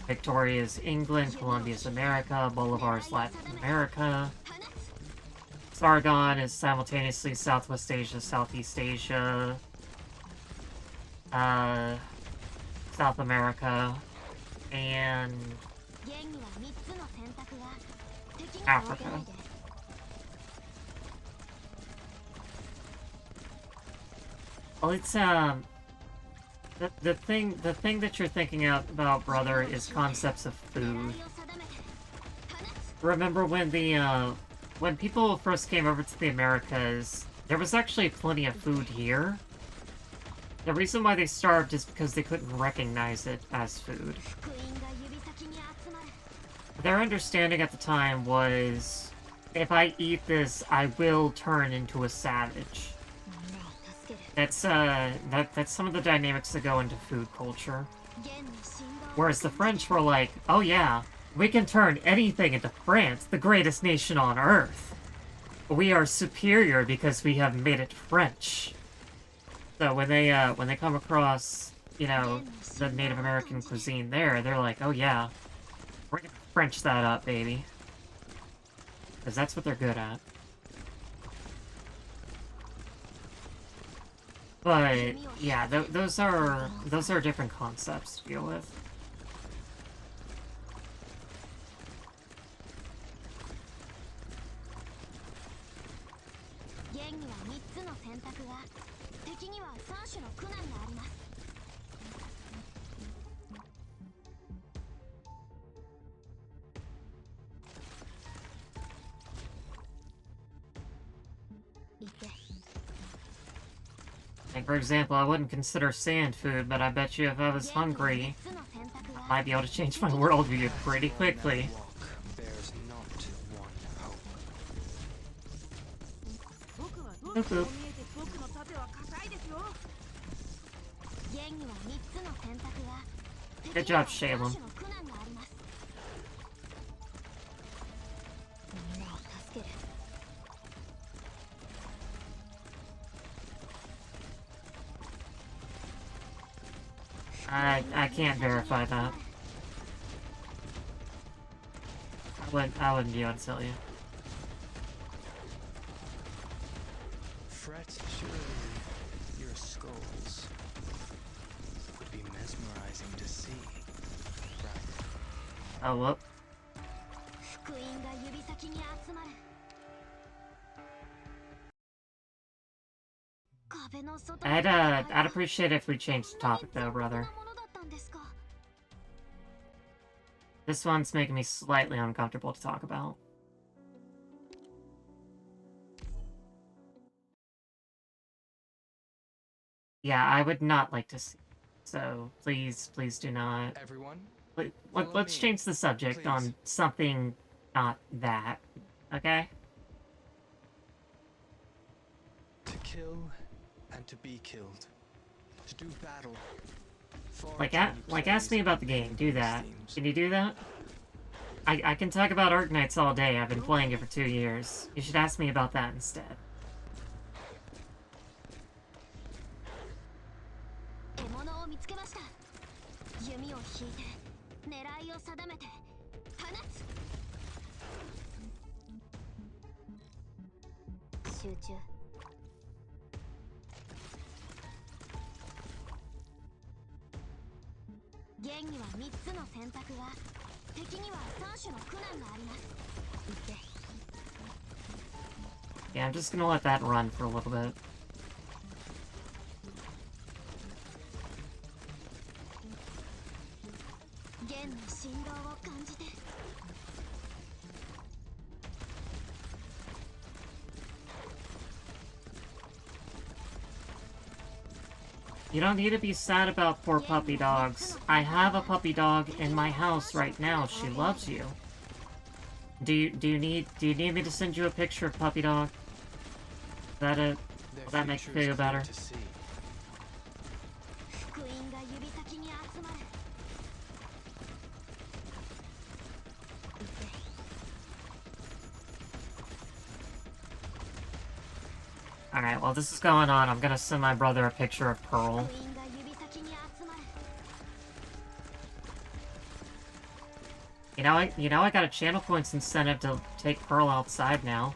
Victoria is England, Colombia is America, Bolivar is Latin America. Sargon is simultaneously Southwest Asia, Southeast Asia, South America, and Africa. Well, it's, the thing that you're thinking about, brother, is concepts of food. Remember when people first came over to the Americas, there was actually plenty of food here. The reason why they starved is because they couldn't recognize it as food. Their understanding at the time was, if I eat this, I will turn into a savage. That's some of the dynamics that go into food culture. Whereas the French were like, oh yeah, we can turn anything into France, the greatest nation on Earth. We are superior because we have made it French. So when they come across, you know, the Native American cuisine there, they're like, oh yeah, we're gonna French that up, baby. Because that's what they're good at. But yeah, those are different concepts to deal with. Like, for example, I wouldn't consider sand food, but I bet you if I was hungry, I might be able to change my worldview pretty quickly. Boop boop. Good job, Shalem. I can't verify that. I wouldn't be able to tell you. Fret, surely your skulls would be mesmerizing to see. Right. Oh, whoop. I'd appreciate it if we changed the topic though, brother. This one's making me slightly uncomfortable to talk about. Yeah, I would not like to see. So please do not. Everyone, let's change the subject on something not that. Okay? To kill and to be killed. To do battle. Like ask me about the game. Do that. Can you do that? I can talk about Arknights all day. I've been playing it for 2 years. You should ask me about that instead. Yeah, I'm just gonna let that run for a little bit. You don't need to be sad about poor puppy dogs. I have a puppy dog in my house right now. She loves you. Do you need me to send you a picture of puppy dog? Is that it? Will that make you feel better? Alright, while this is going on, I'm gonna send my brother a picture of Pearl. You know I got a channel points incentive to take Pearl outside now.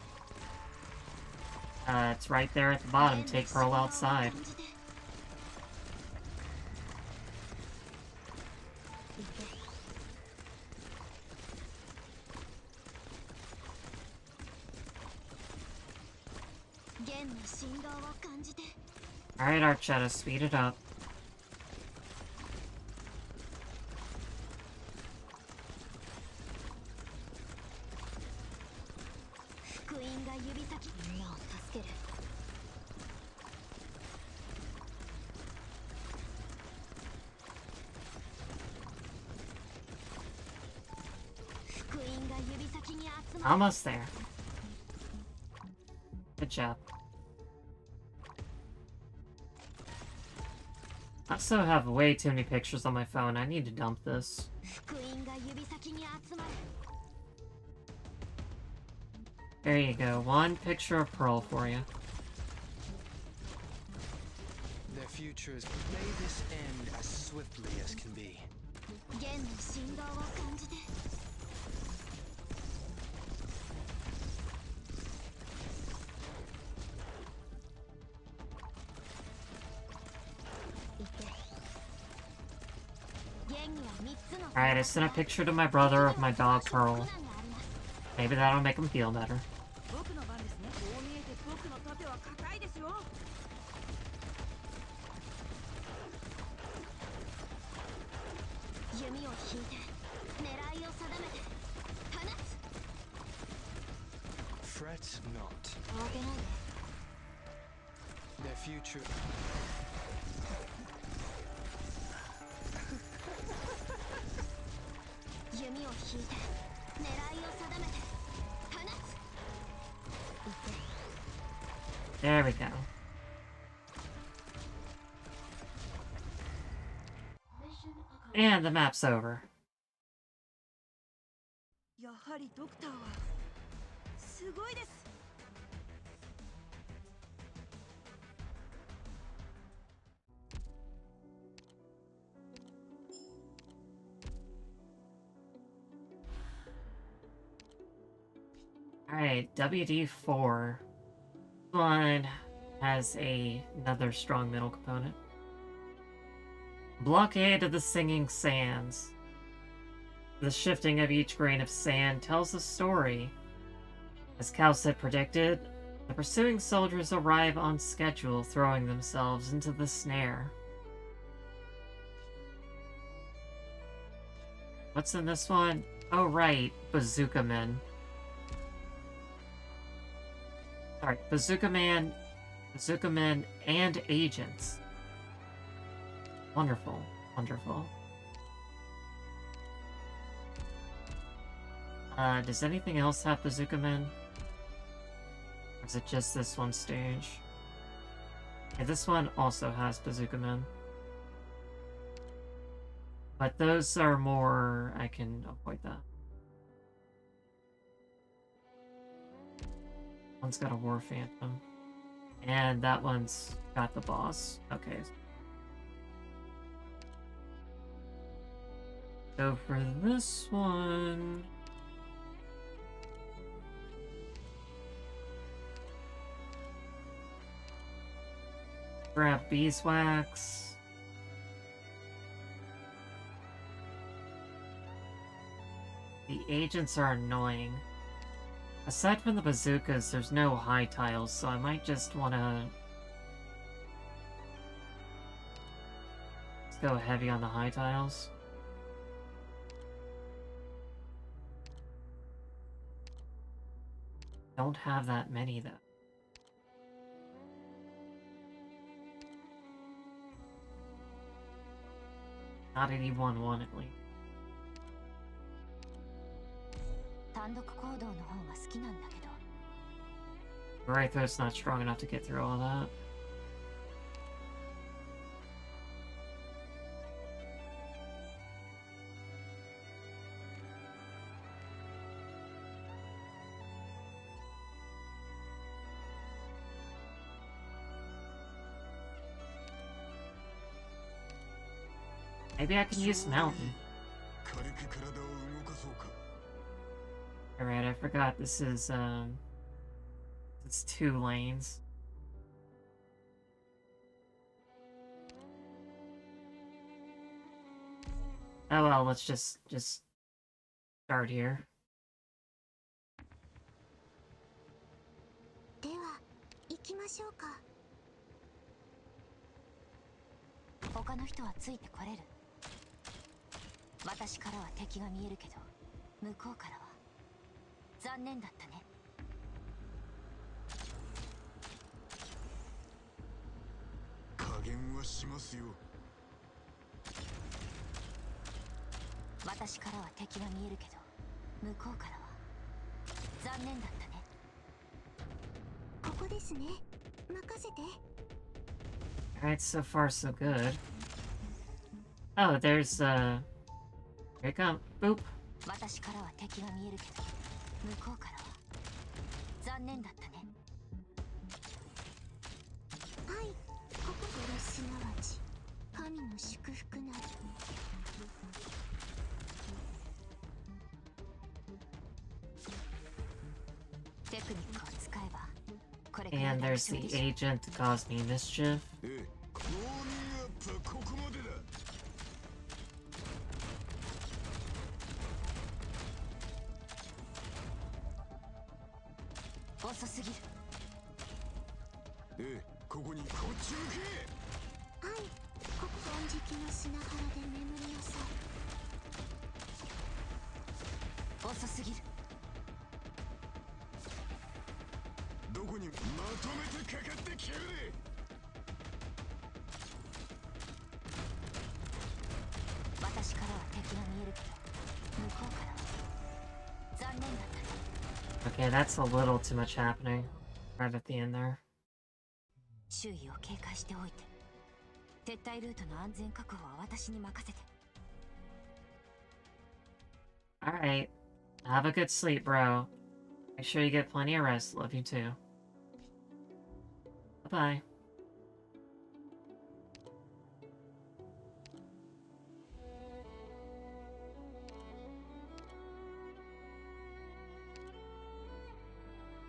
It's right there at the bottom, take Pearl outside. Alright, Archetta, speed it up. Almost there. Good job. I also have way too many pictures on my phone. I need to dump this. There you go. One picture of Pearl for you. Their futures may this end as swiftly as can be. Alright, I sent a picture to my brother of my dog Pearl. Maybe that'll make him feel better. Fret not. Their future. There we go. And the map's over. Alright, WD4. One has another strong middle component. Blockade of the Singing Sands. The shifting of each grain of sand tells a story. As Cal had predicted, the pursuing soldiers arrive on schedule, throwing themselves into the snare. What's in this one? Oh right, Bazooka Men. Sorry, Bazooka Men, and agents. Wonderful, wonderful. Does anything else have Bazooka Men? Or is it just this one stage? Yeah, this one also has Bazooka Men. But those are more... I can avoid that. One's got a War Phantom. And that one's got the boss. Okay. So for this one... grab beeswax. The agents are annoying. Aside from the bazookas, there's no high tiles, so I might just wanna... let's go heavy on the high tiles. Don't have that many, though. Not 81-1 at least. 単独行動の方が好きなんだけど。 Right throw's not strong enough to get through all that. Maybe I can use mountain. Alright, I forgot this is, it's 2 lanes. Oh well, let's just start here. では、行きましょうか。他の人はついてこれる。私からは敵が見えるけど、向こうからは残念だったね。加減はしますよ。私からは敵が見えるけど、向こうからは残念だったね。ここですね。任せて。Alright, so far so good. Oh, there's here you come. Boop. 私からは敵が見えるけど、向こうからは残念だったね。はい、ここすなわち神の祝福なり。テクニックを使えばこれから And there's the agent to cause me mischief. ウォーミングアップはここまでだ。遅すぎる。ここにこっち向け。はい、ここ金色の砂原で眠りなさい。遅すぎる。どこにまとめてかかってきやがれ。私からは敵が見えるけど、向こうからは残念だったね。Okay, that's a little too much happening right at the end there. 周囲を警戒しておいて。撤退ルートの安全確保は私に任せて。Alright. Have a good sleep, bro. Make sure you get plenty of rest. Love you too. Bye-bye.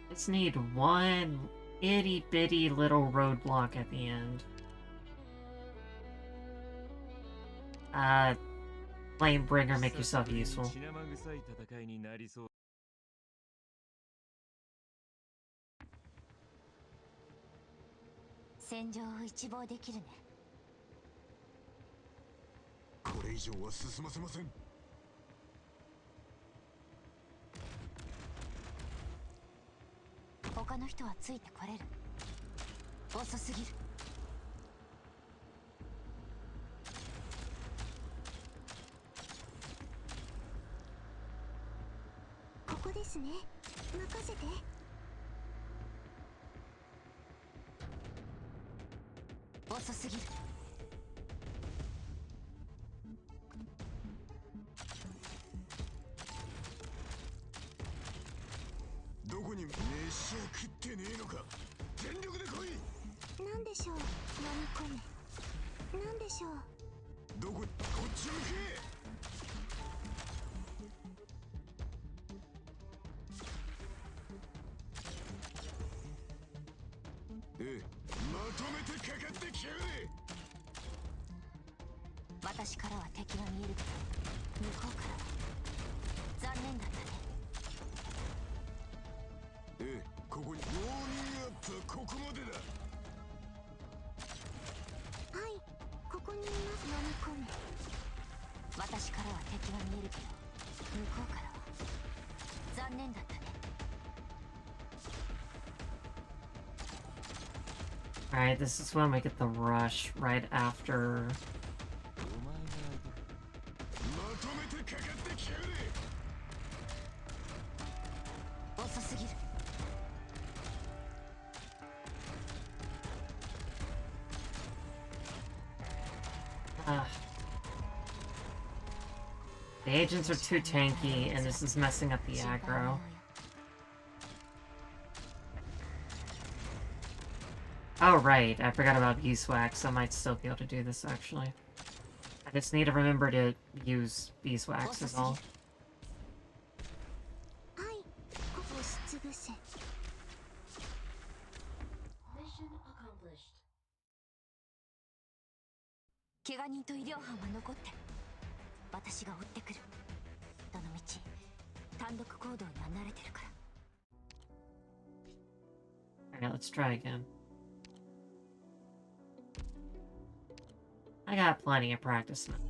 Just need one itty-bitty little roadblock at the end. Flamebringer, make yourself useful. 戦場を一望できるね。これ以上は進ませません。他の人はついてこれる。遅すぎる。ここですね。任せて。遅すぎる。どこに飯を食ってねえのか。全力で来い。なんでしょう。飲み込め。なんでしょう。どこ、こっち向け。まとめてかかってきやがれ。私からは敵が見えるけど、向こうからは残念だったね。ここにウォーミングアップはここまでだ。はい、ここにいます。飲み込め。私からは敵が見えるけど、向こうからは残念だったね。Alright, this is when we get the rush right after The agents are too tanky, and this is messing up the aggro. Oh, right. I forgot about beeswax. I might still be able to do this, actually. I just need to remember to use beeswax is all. Mission accomplished. 怪我人と医療班は残ってる。私が追ってくる。どのみち単独行動には慣れてるから。Alright, let's try again. I got plenty of practice now. "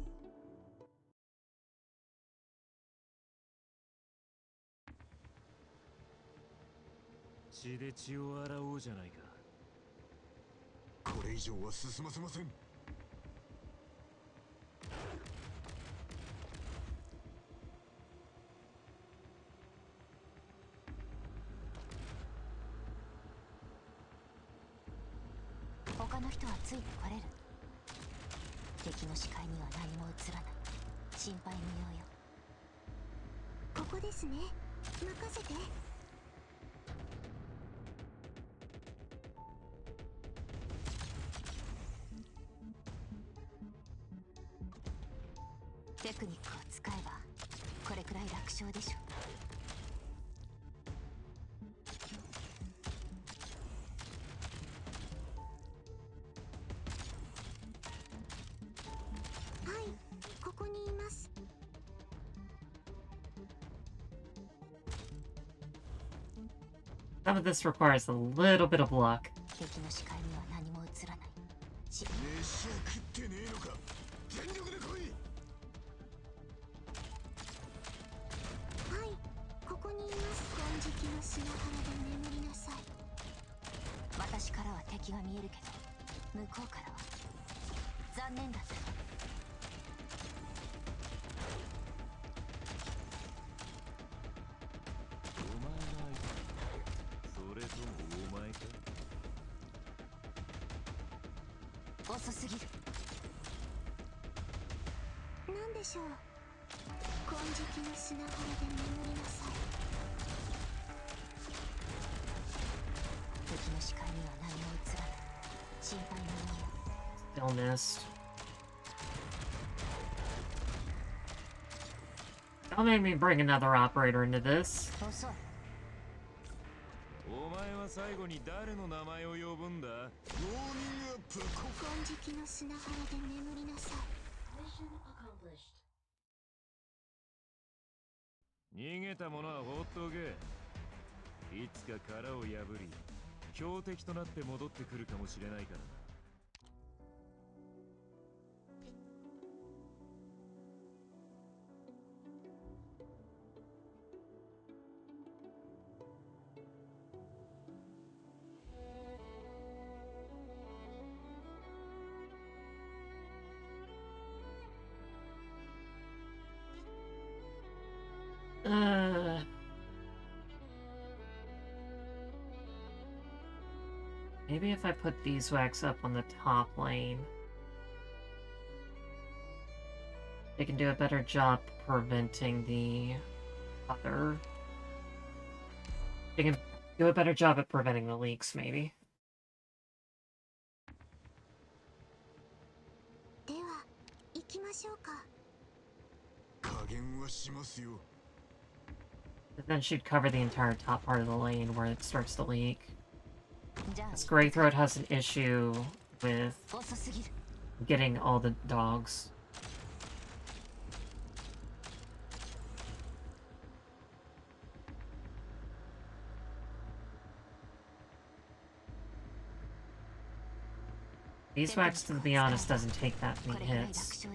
他の人はついてこれる?" 敵の視界には何も映らない。心配無用よ。ここですね。任せて。テクニックを使えばこれくらい楽勝でしょ。Some of this requires a little bit of luck. 敵の視界には何も映らない。飯は食ってねえのか。全力で来い。はい、ここにいます。金色の砂原で眠りなさい。私からは敵が見えるけど、向こうからは残念だった。遅すぎる。なんでしょう。金色の砂原で眠りなさい。敵の視界には何も映らない。心配無用。 Still missed. Don't make me bring another operator into this. 遅い。お前は最後に誰の名前を呼ぶんだ？ウォーミングアップ。金色の砂原で眠りなさい。Mission accomplished。逃げた者は放っておけ。いつか殻を破り、標的となって戻ってくるかもしれないからな。Maybe if I put beeswax up on the top lane, they can do a better job preventing the other. They can do a better job at preventing the leaks, maybe. では、行きましょうか。加減はしますよ。 But then she'd cover the entire top part of the lane where it starts to leak. This Greythroat has an issue with getting all the dogs. Beeswax, to be honest, doesn't take that many hits.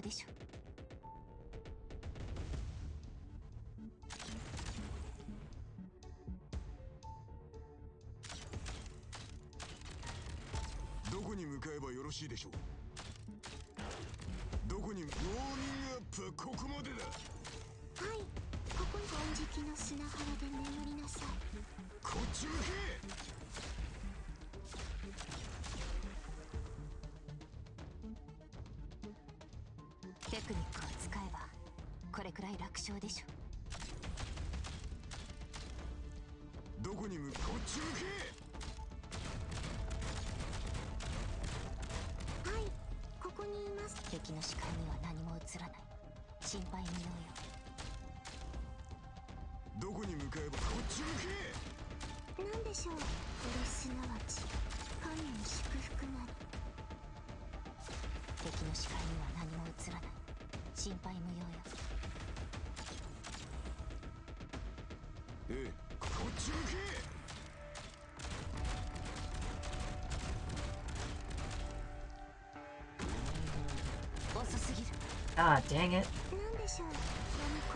どこに向かえばよろしいでしょう。どこにウォーミングアップはここまでだ。はい、ここ金色の砂原で眠りなさい。こっち向け。テクニックを使えばこれくらい楽勝でしょ。どこに向かう？こっち向け。はい、ここにいます。敵の視界には何も映らない。心配無用よ。どこに向かえば？こっち向け。なんでしょう。これすなわち神の祝福なり。敵の視界には何も映らない。心配無用よ。ええ、こっち向け。遅すぎる。Ah, dang it. なんでしょう。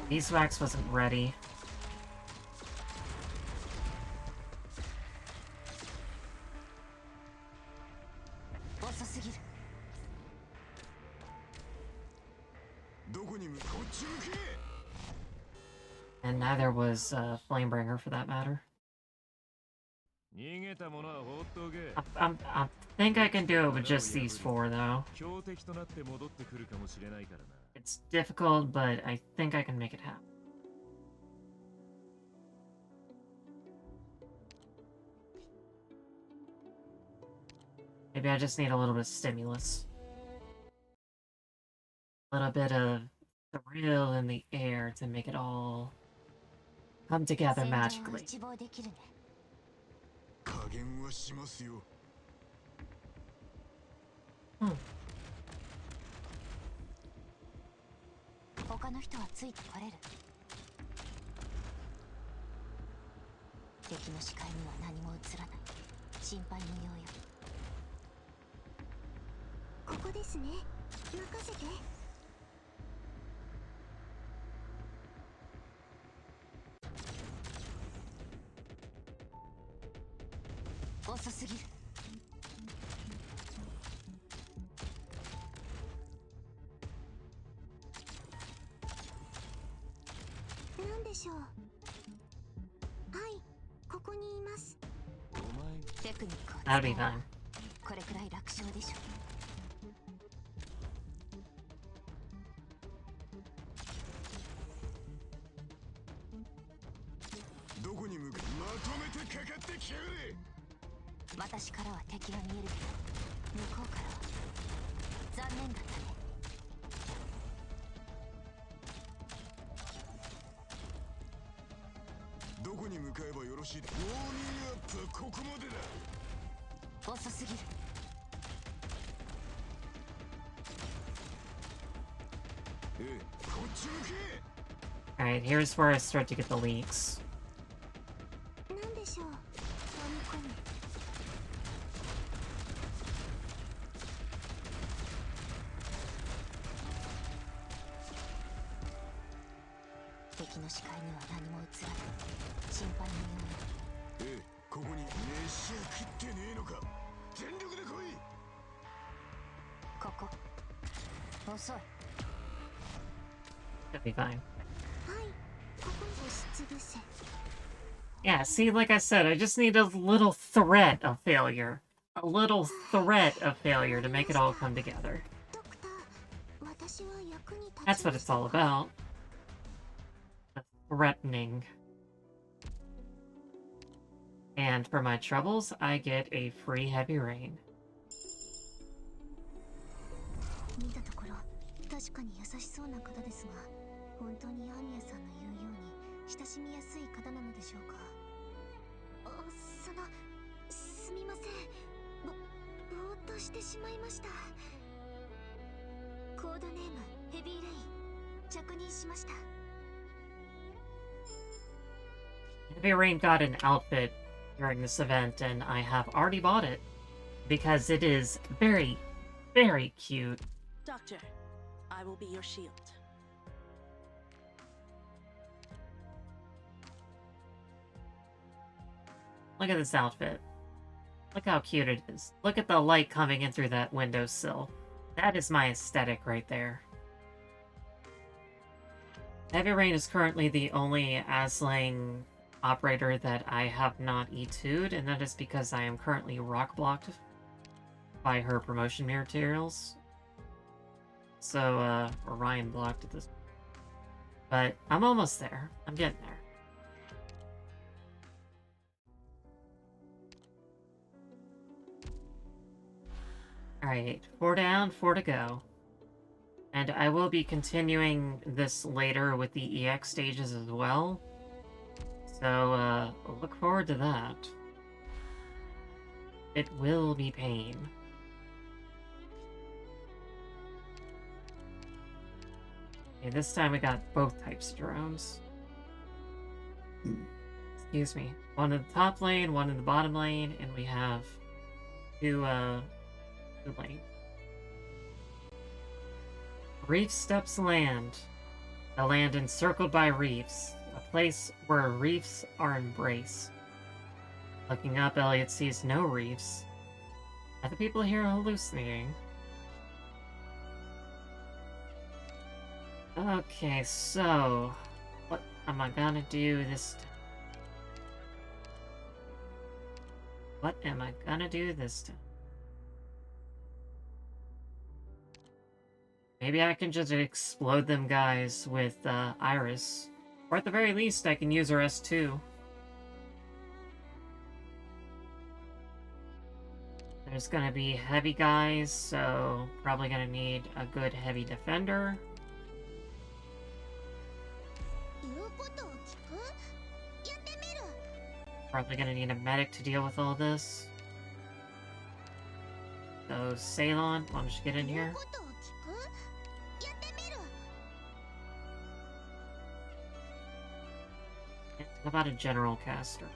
Beeswax wasn't ready. 遅すぎる。どこに向かう？こっち向け。 And neither was Flamebringer for that matter. 逃げた者は放っておけ。 I think I can do it with just these four, though. 強敵となって戻ってくるかもしれないからな。 It's difficult, but I think I can make it happen. Maybe I just need a little bit of stimulus. A little bit of thrill in the air to make it all come together magically. 一望できるね。加減はしますよ。他の人はついてこれる。敵の視界には何も映らない。心配無用よ。ここですね。任せて。遅すぎる。なんでしょう。はい、ここにいます。テクニックを使 That'll え be ば fine. これくらい楽勝でしょ。どこに向かう？まとめてかかってきやがれ。私からは敵が見えるけど、向こうからは残念だったね。どこに向かえばよろしい？ウォーミングアップはここまでだ。遅すぎる。ええ、こっち向け。 Alright, here's where I start to get the leaks. なんでしょう。飲み込む。敵の視界には何も映らない。心配無用よ。ええ、ここに飯は食ってねえのか。全力で来い。ここ。遅い。 It'll be fine. はい、ここ押しつぶせ。 Yeah, see, like I said, I just need a little threat of failure. A little threat of failure to make it all come together. ドクター、私は役に立ち That's what it's all about. The threatening. And for my troubles, I get a free heavy rain. 見たところ、確かに優しそうな方ですが、本当にアーミヤさんの言うように親しみやすい方なのでしょうか。すみません。ぼーっとしてしまいました。コードネームヘビーレイン着任しました。 Heavy Rain got an outfit during this event, and I have already bought it because it is very, very cute. Doctor, I will be your shield. Look at this outfit. Look how cute it is. Look at the light coming in through that windowsill. That is my aesthetic right there. Heavy Rain is currently the only Aslang operator that I have not E2'd, and that is because I am currently rock blocked by her promotion materials. So, Orion blocked at this. But I'm almost there. I'm getting there. Alright, 4 down, 4 to go. And I will be continuing this later with the EX stages as well. So, look forward to that. It will be pain. Okay, this time we got both types of drones. Excuse me. One in the top lane, one in the bottom lane, and we have two lanes. Reef Steps Land. A land encircled by reefs. A place where reefs are embraced. Looking up, Elliot sees no reefs. Are the people here hallucinating? Okay, so... what am I gonna do this time? What am I gonna do this time? Maybe I can just explode them guys with Iris. Or at the very least, I can use her S2. There's gonna be heavy guys, so probably gonna need a good heavy defender. Probably gonna need a medic to deal with all this. So, Ceylon, why don't you get in here? How about a general caster?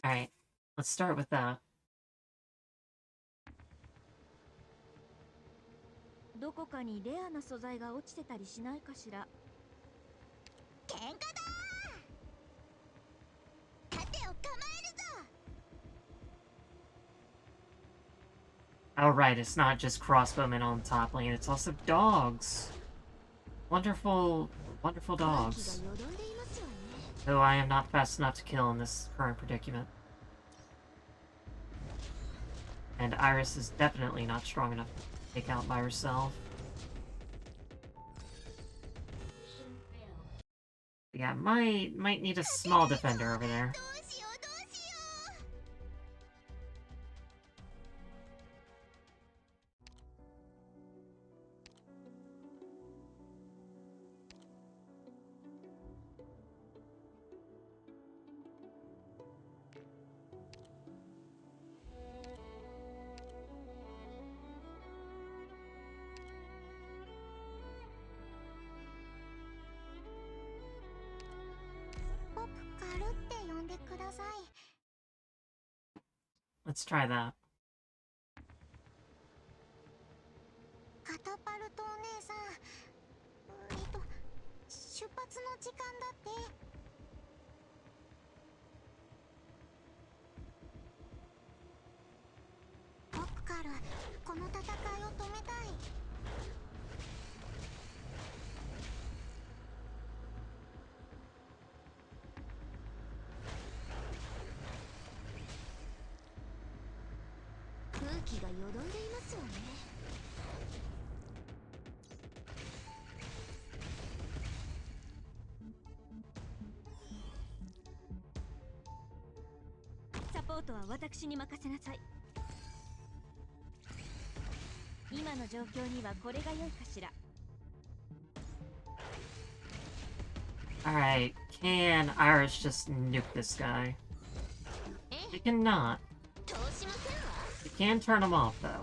Alright, let's start with that. どこかにレアな素材が落ちてたりしないかしら。喧嘩だー。盾を構えるぞ。 Alright, it's not just crossbowmen on the top lane, it's also dogs. Wonderful, wonderful dogs. Though I am not fast enough to kill in this current predicament. And Iris is definitely not strong enough to take out by herself. Yeah, might need a small defender over there. Let's try that. カタパルトお姉さん、出発の時間だって。僕からこの戦いを止めたい。空気がよどんでいますわね。サポートは私に任せなさい。今の状況にはこれが良いかしら。Alright, can Iris just nuke this guy? She cannot. You can turn him off, though.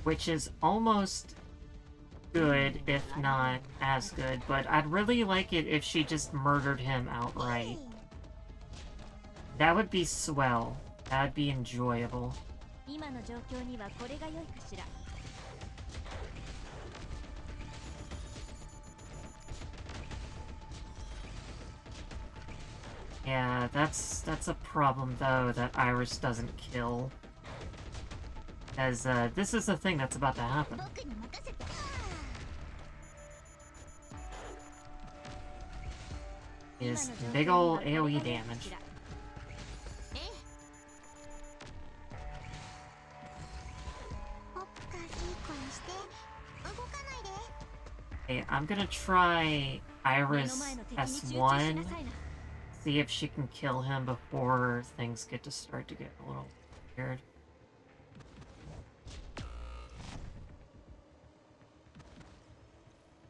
Which is almost good, if not as good, but I'd really like it if she just murdered him outright. That would be swell. That'd be enjoyable. Yeah, that's a problem though that Iris doesn't kill. As this is the thing that's about to happen. is big ol' AoE damage. Okay, I'm gonna try Iris S1. See if she can kill him before things start to get a little weird.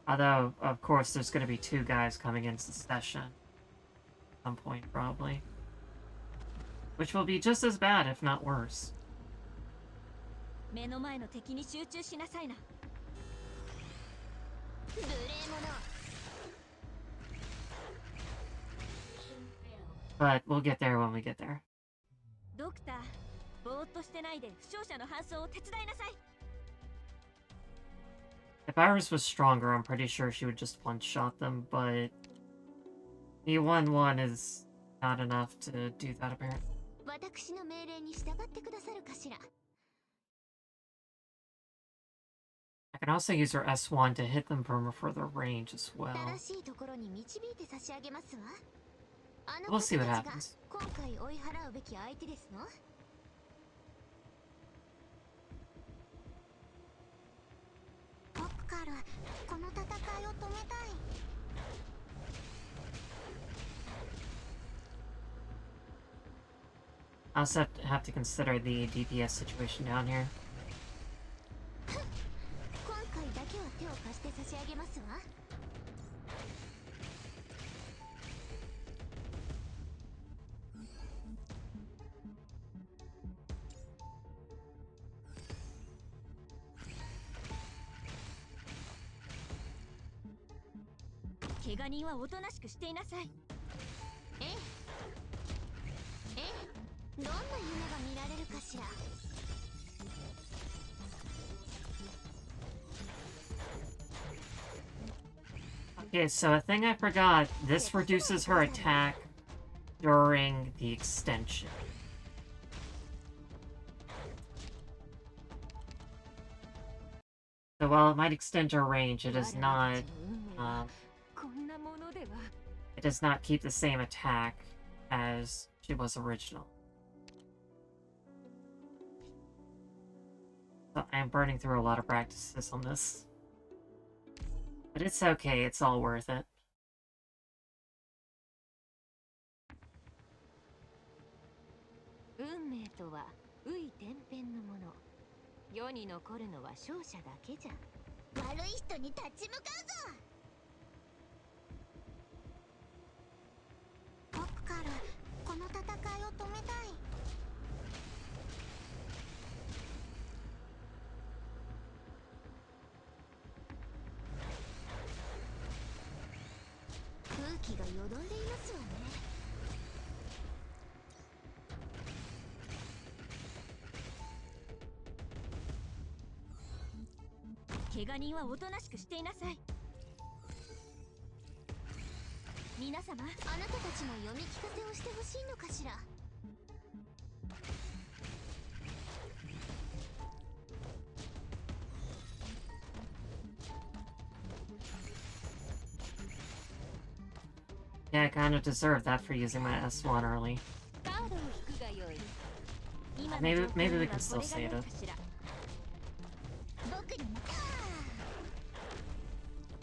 Although, of course, there's gonna be 2 guys coming into the session. At some point, probably. Which will be just as bad, if not worse. But we'll get there when we get there. If Iris was stronger, I'm pretty sure she would just one-shot them, but the 1-1 is not enough to do that, apparently. I can also use her S1 to hit them from a further range as well. We'll see what happens. I also have to consider the DPS situation down here. Okay, so a thing I forgot, this reduces her attack during the extension. So while it might extend her range, it does not keep the same attack as she was original. So I am burning through a lot of practices on this. But it's okay, it's all worth it. Yeah, I kind of deserve that for using my S1 early. Maybe we can still save it.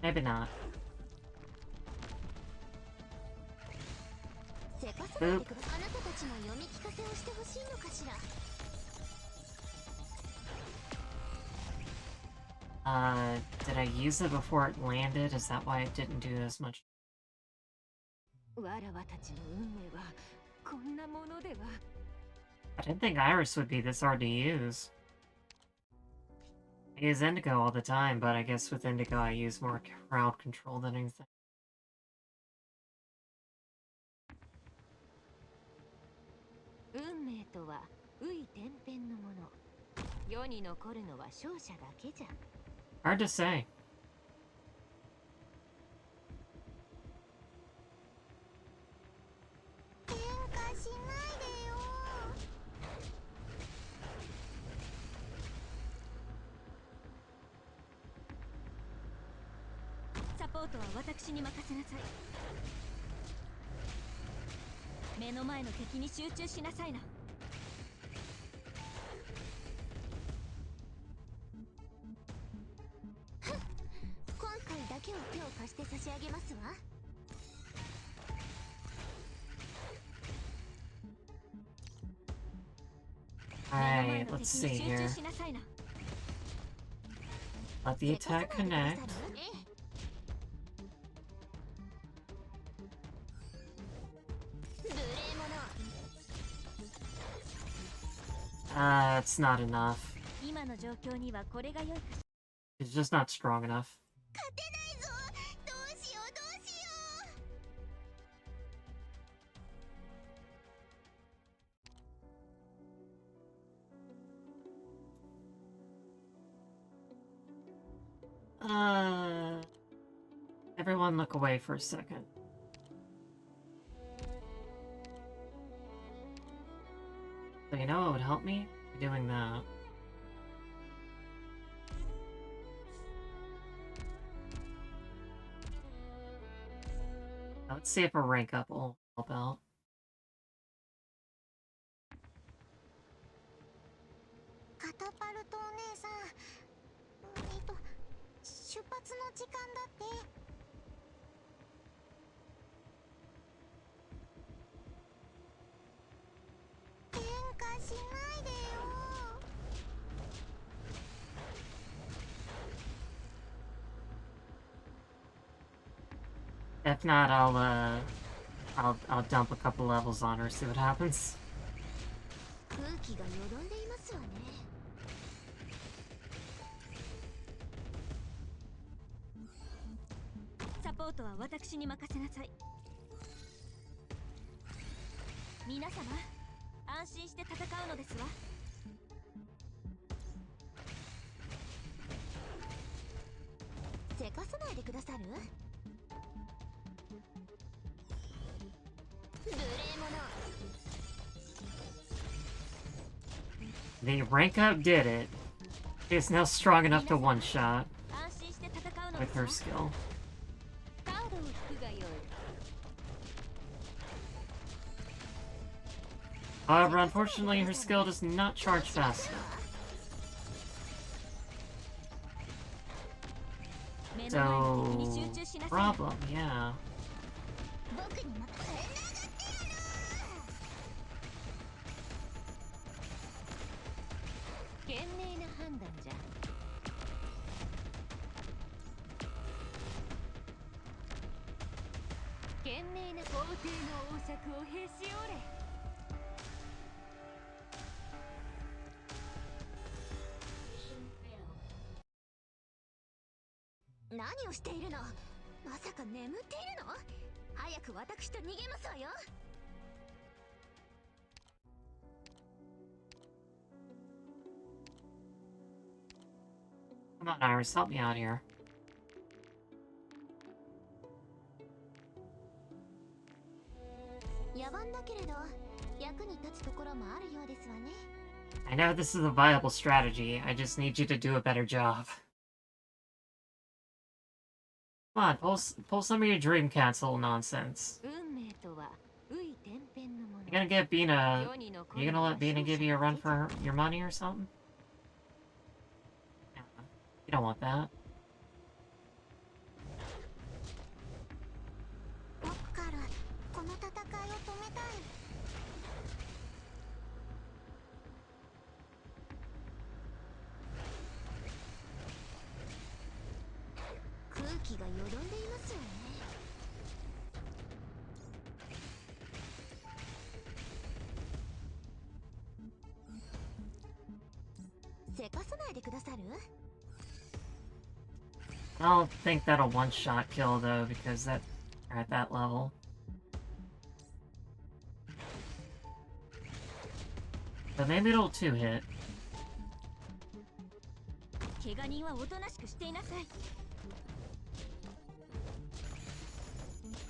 Maybe not. Oop. Did I use it before it landed? Is that why it didn't do as much? I didn't think Iris would be this hard to use. I use Indigo all the time, but I guess with Indigo I use more crowd control than anything. Hard to say. 目の前の敵に集中しなさいな。今回だけは手を貸して差し上げますわ。Alright, let's see here. Let the attack connect. It's not enough. It's just not strong enough. Everyone look away for a second. So you know what would help me? Doing that. Let's see if a rank up will help out. If not, I'll dump a couple levels on her, see what happens. Support は私に任せなさい。皆様、安心して戦うのですわ。せかさないでくださる？ The rank up did it. She is now strong enough to one-shot with her skill. However, unfortunately, her skill does not charge fast enough. So, problem, yeah. Come on, Iris, help me out here. I know this is a viable strategy, I just need you to do a better job. Come on, pull some of your dream cancel nonsense. You gonna get Bina... You gonna let Bina give you a run for your money or something? Yeah, you don't want that. I don't think that'll one-shot kill, though, because they're at that level. But maybe it'll two-hit.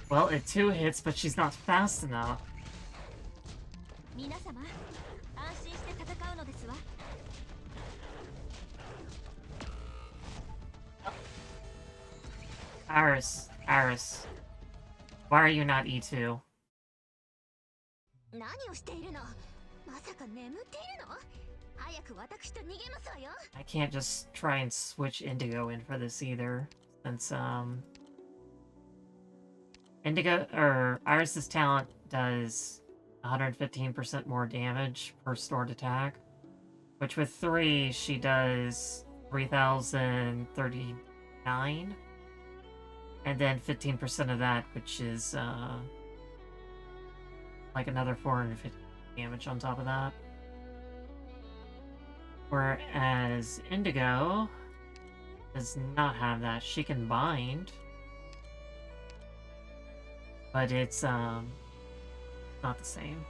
Well, it two-hits, but she's not fast enough. Iris, why are you not E2? 何をしているの？まさか眠っているの？早く私と逃げますわよ。 I can't just try and switch Indigo in for this either, since Indigo or Iris's talent does 115% more damage per stored attack, which with 3 she does 3039, and then 15% of that, which is like another 450 damage on top of that. Whereas Indigo does not have that. She can bind, but it's not the same.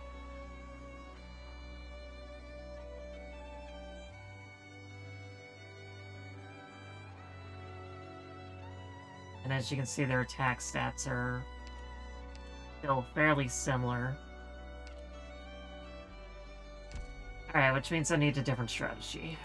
And as you can see, their attack stats are still fairly similar. Alright, which means I need a different strategy.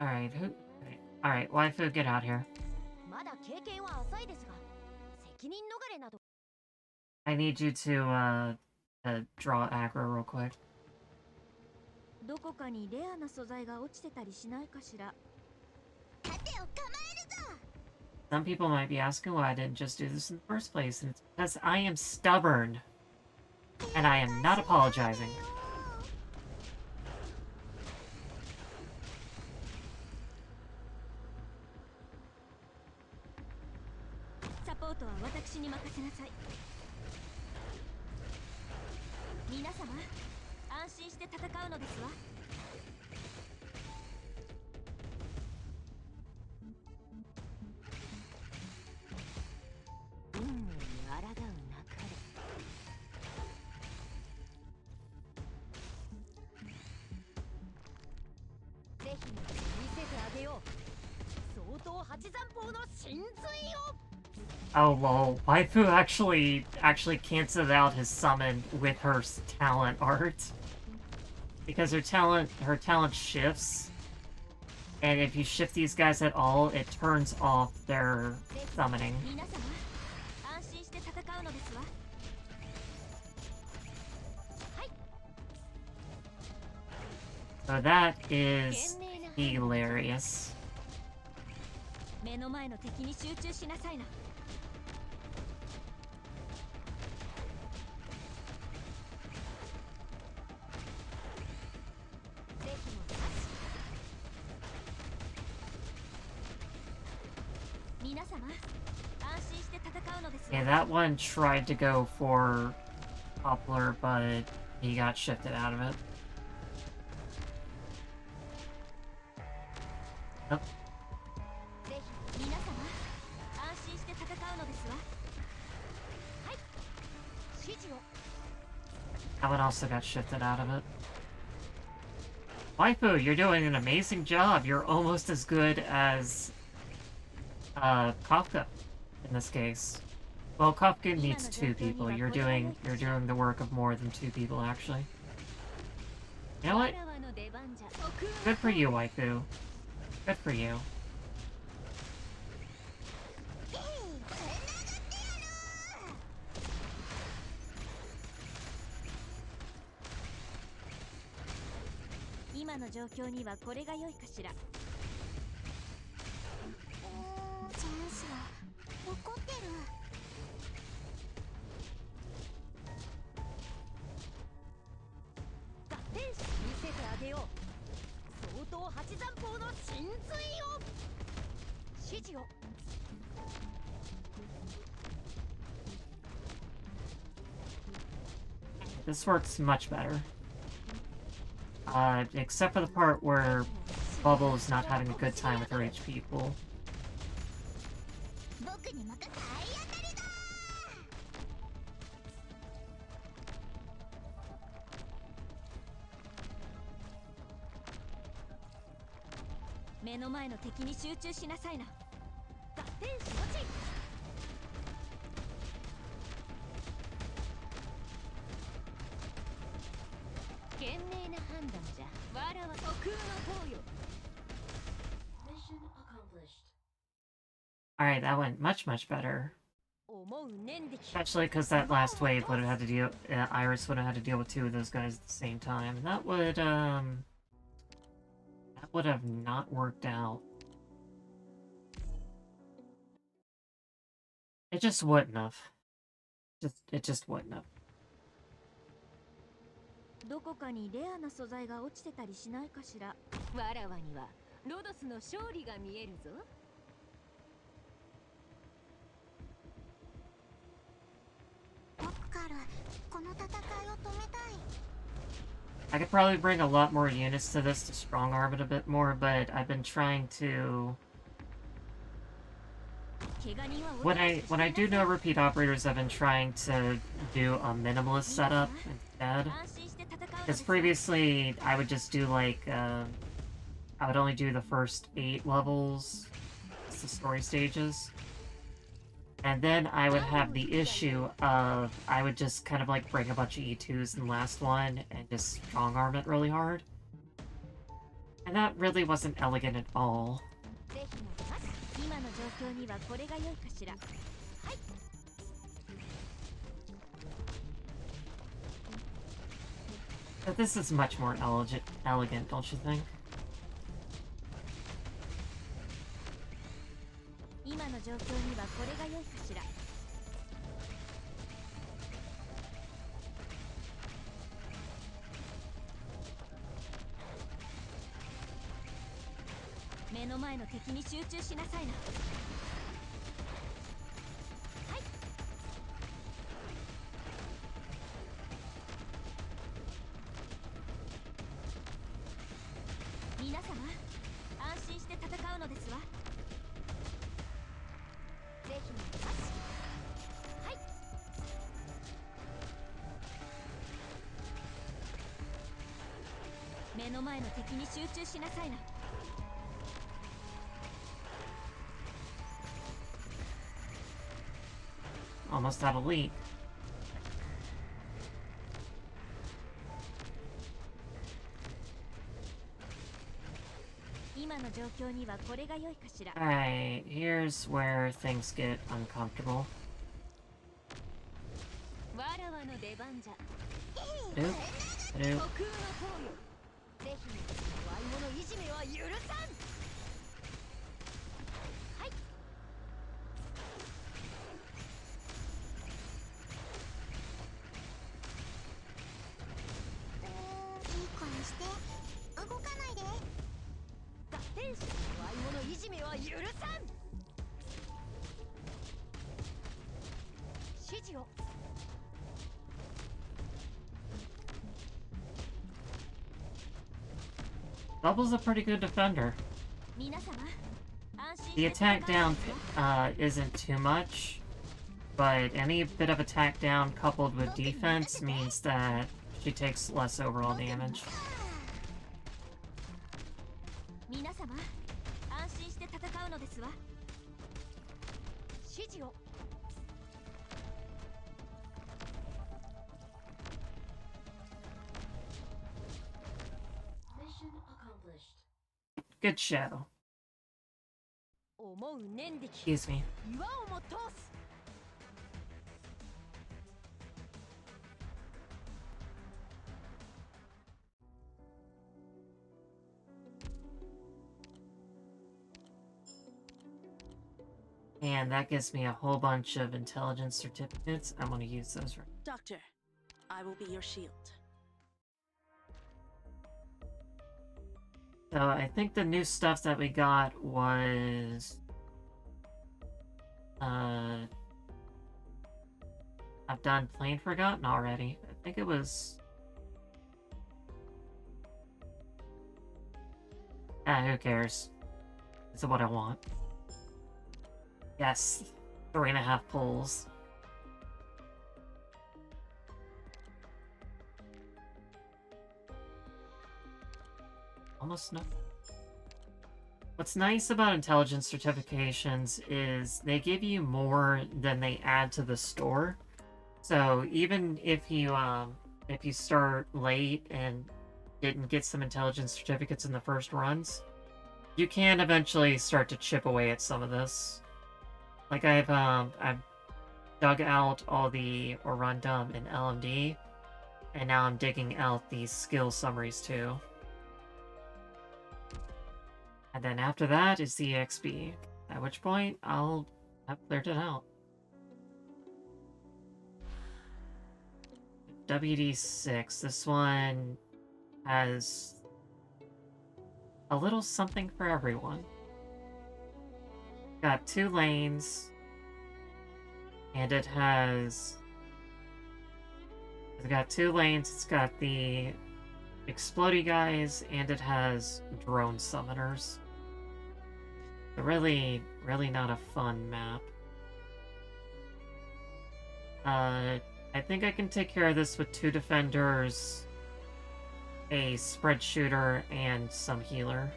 Alright, who... Alright, waifu, get out here. I need you to draw aggro real quick. Some people might be asking why I didn't just do this in the first place, and it's because I am stubborn. And I am not apologizing. Oh lol, waifu actually canceled out his summon with her talent art. Because her talent shifts. And if you shift these guys at all, it turns off their summoning. So that is hilarious. Yeah, that one tried to go for Poplar, but he got shifted out of it. Oh. That one also got shifted out of it. Waifu, you're doing an amazing job. You're almost as good as Kafka in this case. Well, Kafka needs 2 people. You're doing the work of more than 2 people, actually. You know what? Good for you, Waifu. Good for you. This works much better. Except for the part where Bubble is not having a good time with her HP pool. Alright, that went much, much better. Especially because that last wave would have had to deal... Iris would have had to deal with two of those guys at the same time. That would have not worked out. It just wouldn't have. It just wouldn't have. どこかにレアな素材が落ちてたりしないかしら。わらわにはロドスの勝利が見えるぞ。僕からこの戦いを止めたい。 I could probably bring a lot more units to this to strong arm it a bit more, but I've been trying to... When I do no repeat operators, I've been trying to do a minimalist setup instead. Because previously, I would just do like, I would only do the first 8 levels, the story stages. And then I would have the issue of, I would just kind of like bring a bunch of E2s in the last one and just strong arm it really hard. And that really wasn't elegant at all. But this is much more elegant, don't you think? 今の状況にはこれが良いかしら。目の前の敵に集中しなさいな。はい。皆様、安心して戦うのですわ。 ぜひの足。はい。目の前の敵に集中しなさいな。Almost out of lead. Alright, here's where things get uncomfortable. Doop, doop. Bubble's a pretty good defender. The attack down isn't too much, but any bit of attack down coupled with defense means that she takes less overall damage. Good show. Excuse me. And that gives me a whole bunch of intelligence certificates. I want to use those right. Doctor, I will be your shield. So I think the new stuff that we got was... I've done Plain Forgotten already. I think it was... who cares? This is what I want. Yes, 3.5 pulls. Almost no. What's nice about intelligence certifications is they give you more than they add to the store. So even if you start late and didn't get some intelligence certificates in the first runs, you can eventually start to chip away at some of this. Like I've dug out all the Orundum and LMD, and now I'm digging out the skill summaries too. And then after that is the EXP, at which point I'll have cleared it out. WD6, this one has a little something for everyone. Got 2 lanes, and it's got 2 lanes, it's got the explodey guys, and it has drone summoners. Really, really not a fun map. I think I can take care of this with 2 defenders, a spread shooter, and some healer.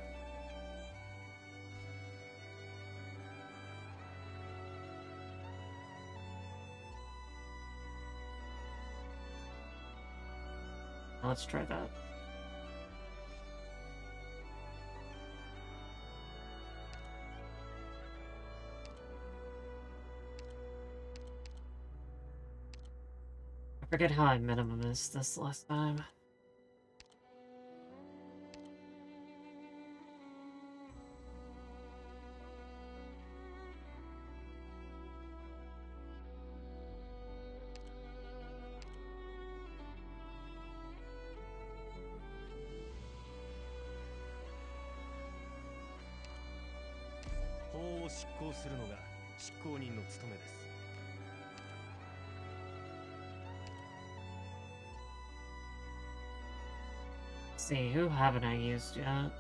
Let's try that. I forget how I minimum this last time. Let's see, who haven't I used yet?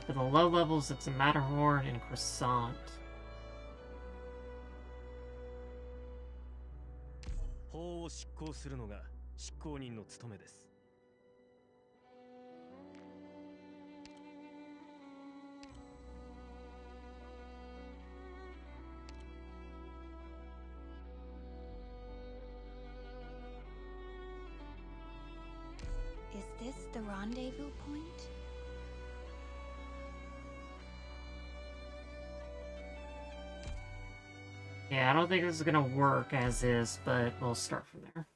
For the low levels, it's a Matterhorn and Croissant. Is this the rendezvous point? Yeah, I don't think this is gonna work as is, but we'll start from there.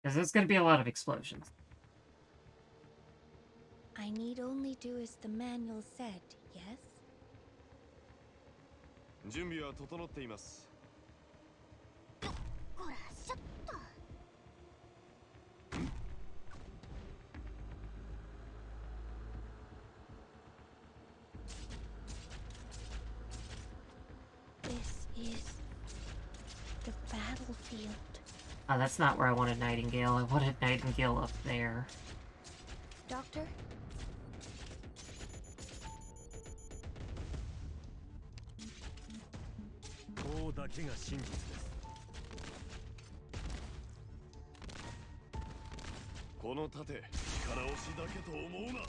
Because there's gonna be a lot of explosions. I need only do as the manual said, yes? 準備は整っています。ほら、ちょっと。This is the battlefield. Oh, that's not where I wanted Nightingale. I wanted Nightingale up there. Doctor? こうだけが真実です。この盾、力押しだけと思うな。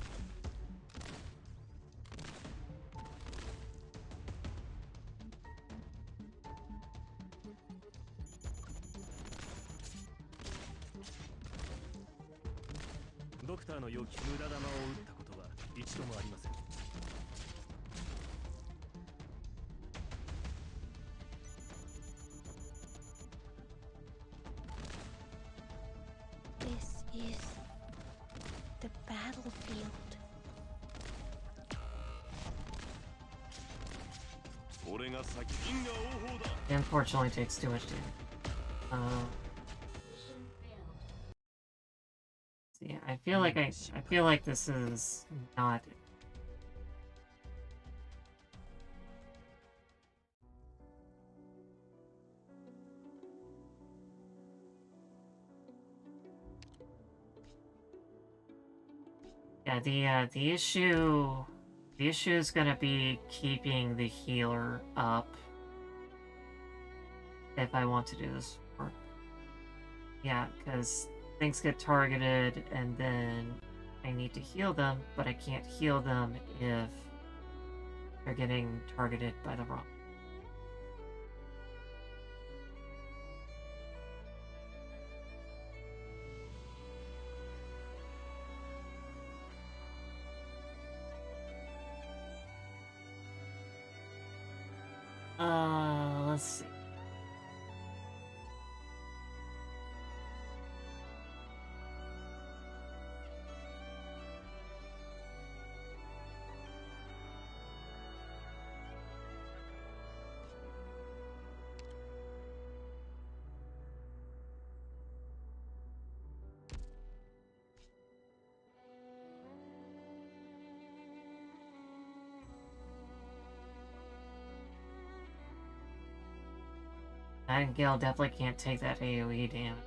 ドクターの良き無駄玉を打ったことは一度もありません。This is the battlefield. 俺が先、銀河王鵬だ。 It unfortunately takes too much damage. Yeah, I feel like this is not. Yeah, the issue is gonna be keeping the healer up if I want to do this. Yeah, because things get targeted and then I need to heal them, but I can't heal them if they're getting targeted by the wrong. Let's see. Nightingale definitely can't take that AoE damage.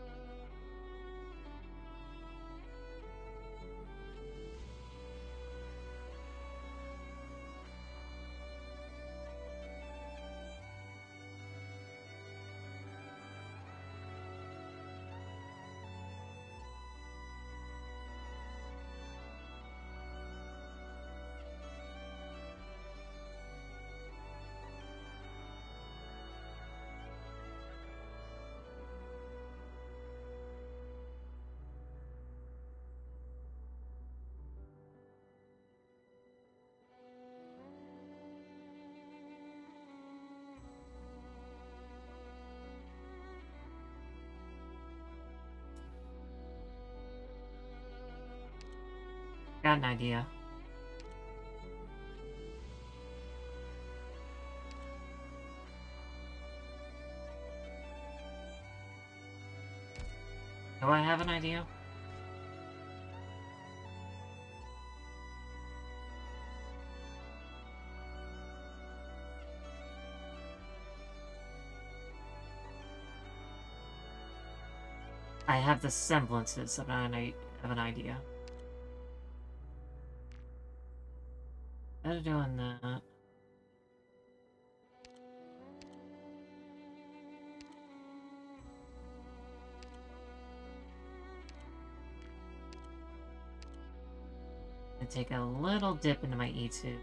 Got an idea. Do I have an idea? I have the semblances of an idea. Instead of doing that, and take a little dip into my E2.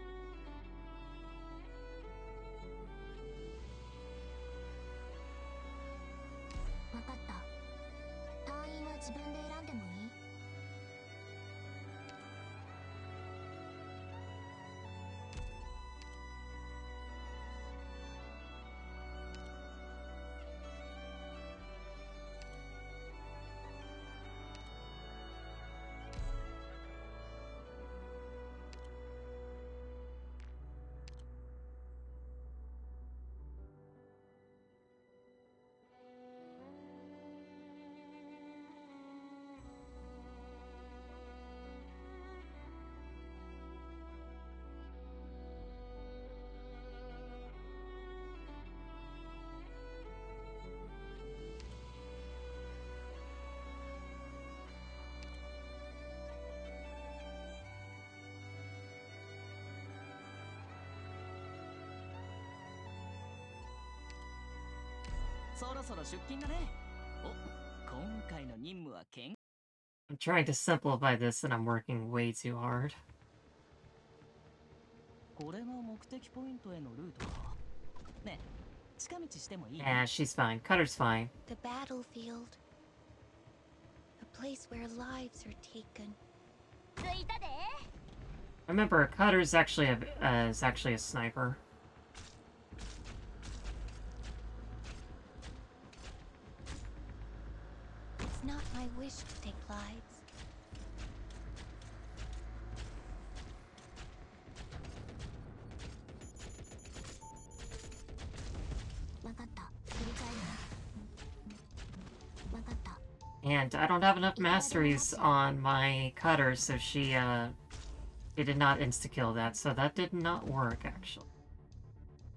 I'm trying to simplify this and I'm working way too hard. Yeah, she's fine. Cutter's fine. The battlefield. A place where lives are taken. Remember, Cutter's actually is actually a sniper. It's not my wish to take lives. And I don't have enough masteries on my Cutter, so she did not insta-kill that, so that did not work, actually.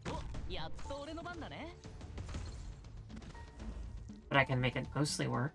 But I can make it mostly work.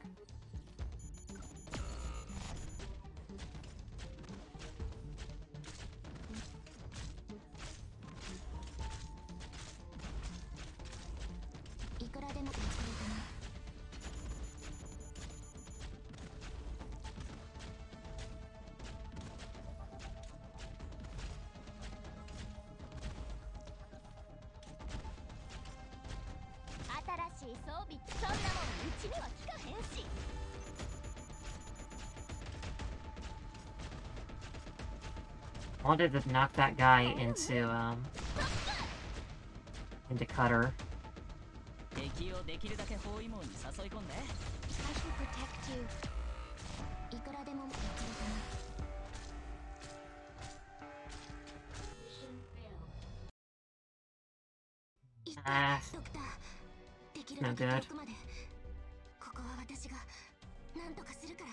I wanted to knock that guy into, into Cutter. I shall protect you. いくらでもできるかな。Ah, ドクター、できる no だけ good. 遠くまで。ここは私が何とかするから。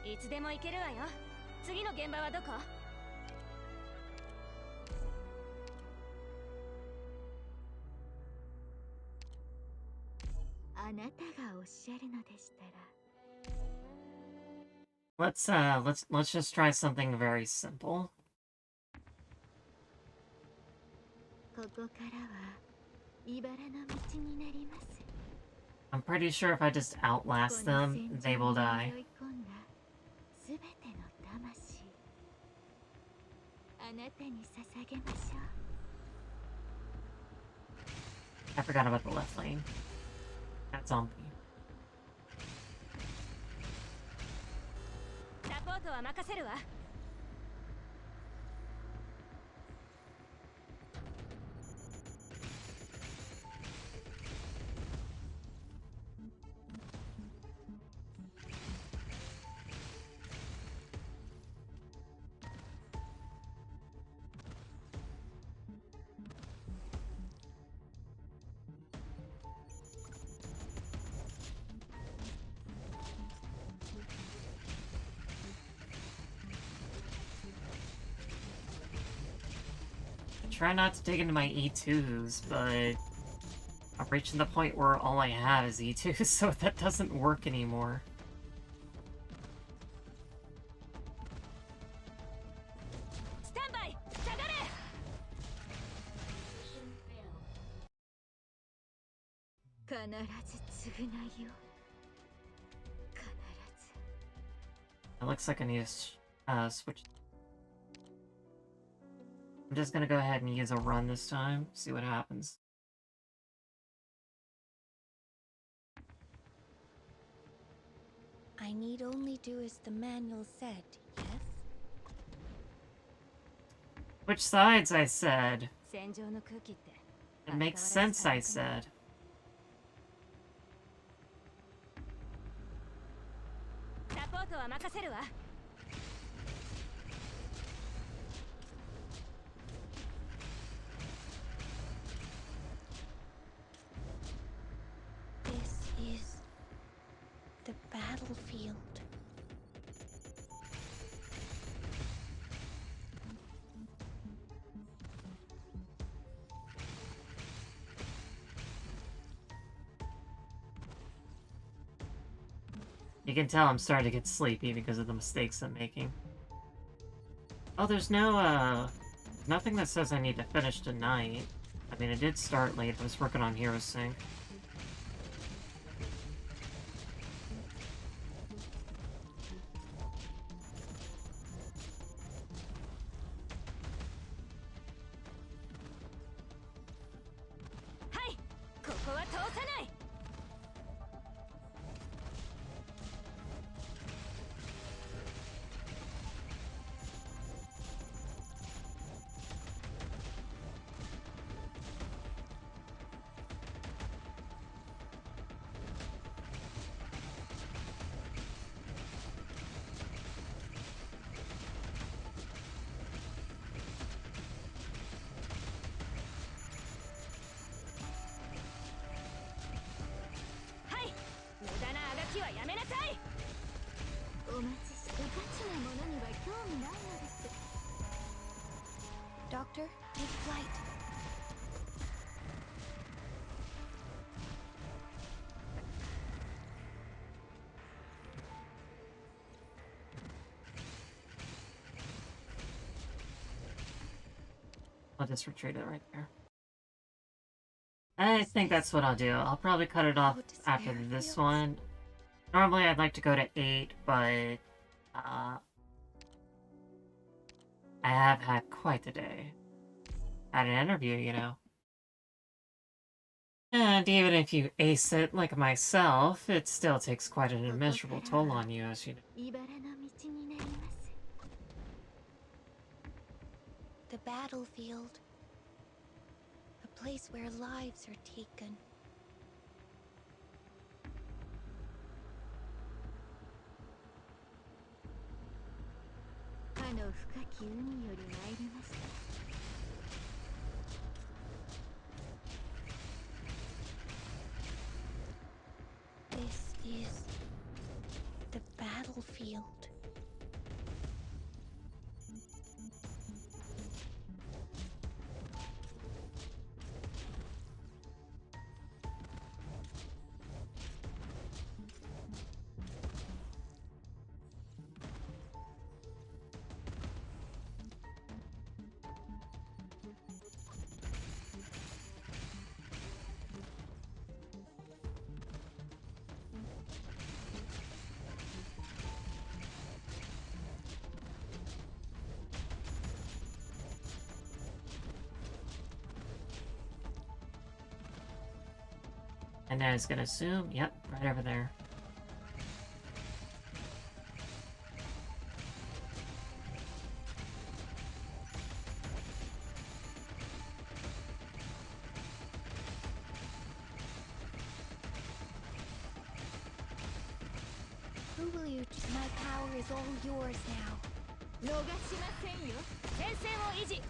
いつでも行けるわよ。次の現場はどこ？あなたがおっしゃるのでしたら。Let's just try something very simple. ここからは茨の道になります。 I'm pretty sure if I just outlast them, they will die. 全ての魂、あなたに捧げましょう。 I forgot about the left lane. That zombie. サポートは任せるわ。 Try not to take into my E2s, but I'm reaching the point where all I have is E2s, so that doesn't work anymore. Stand by! 下がれ! It looks like I need to switch. I'm just gonna go ahead and use a run this time, see what happens. I need only do as the manual said, yes? Which sides, I said? 戦場の空気って It makes sense, I said. サポートは任せるわ。 This is the battlefield. You can tell I'm starting to get sleepy because of the mistakes I'm making. Oh, there's no, nothing that says I need to finish tonight. I mean, it did start late. I was working on Hero Sync. Hi! ここは通さない! Doctor. Take flight. I'll just retreat it right there. I think that's what I'll do. I'll probably cut it off after this one. Normally I'd like to go to 8, but I have had quite the day. At an interview, you know. And even if you ace it like myself, it still takes quite an immeasurable toll on you, as you know. The battlefield. A place where lives are taken. This is the battlefield. And I was gonna zoom, yep, right over there. Who will you? My power is all yours now. 逃しませんよ。前線を維持。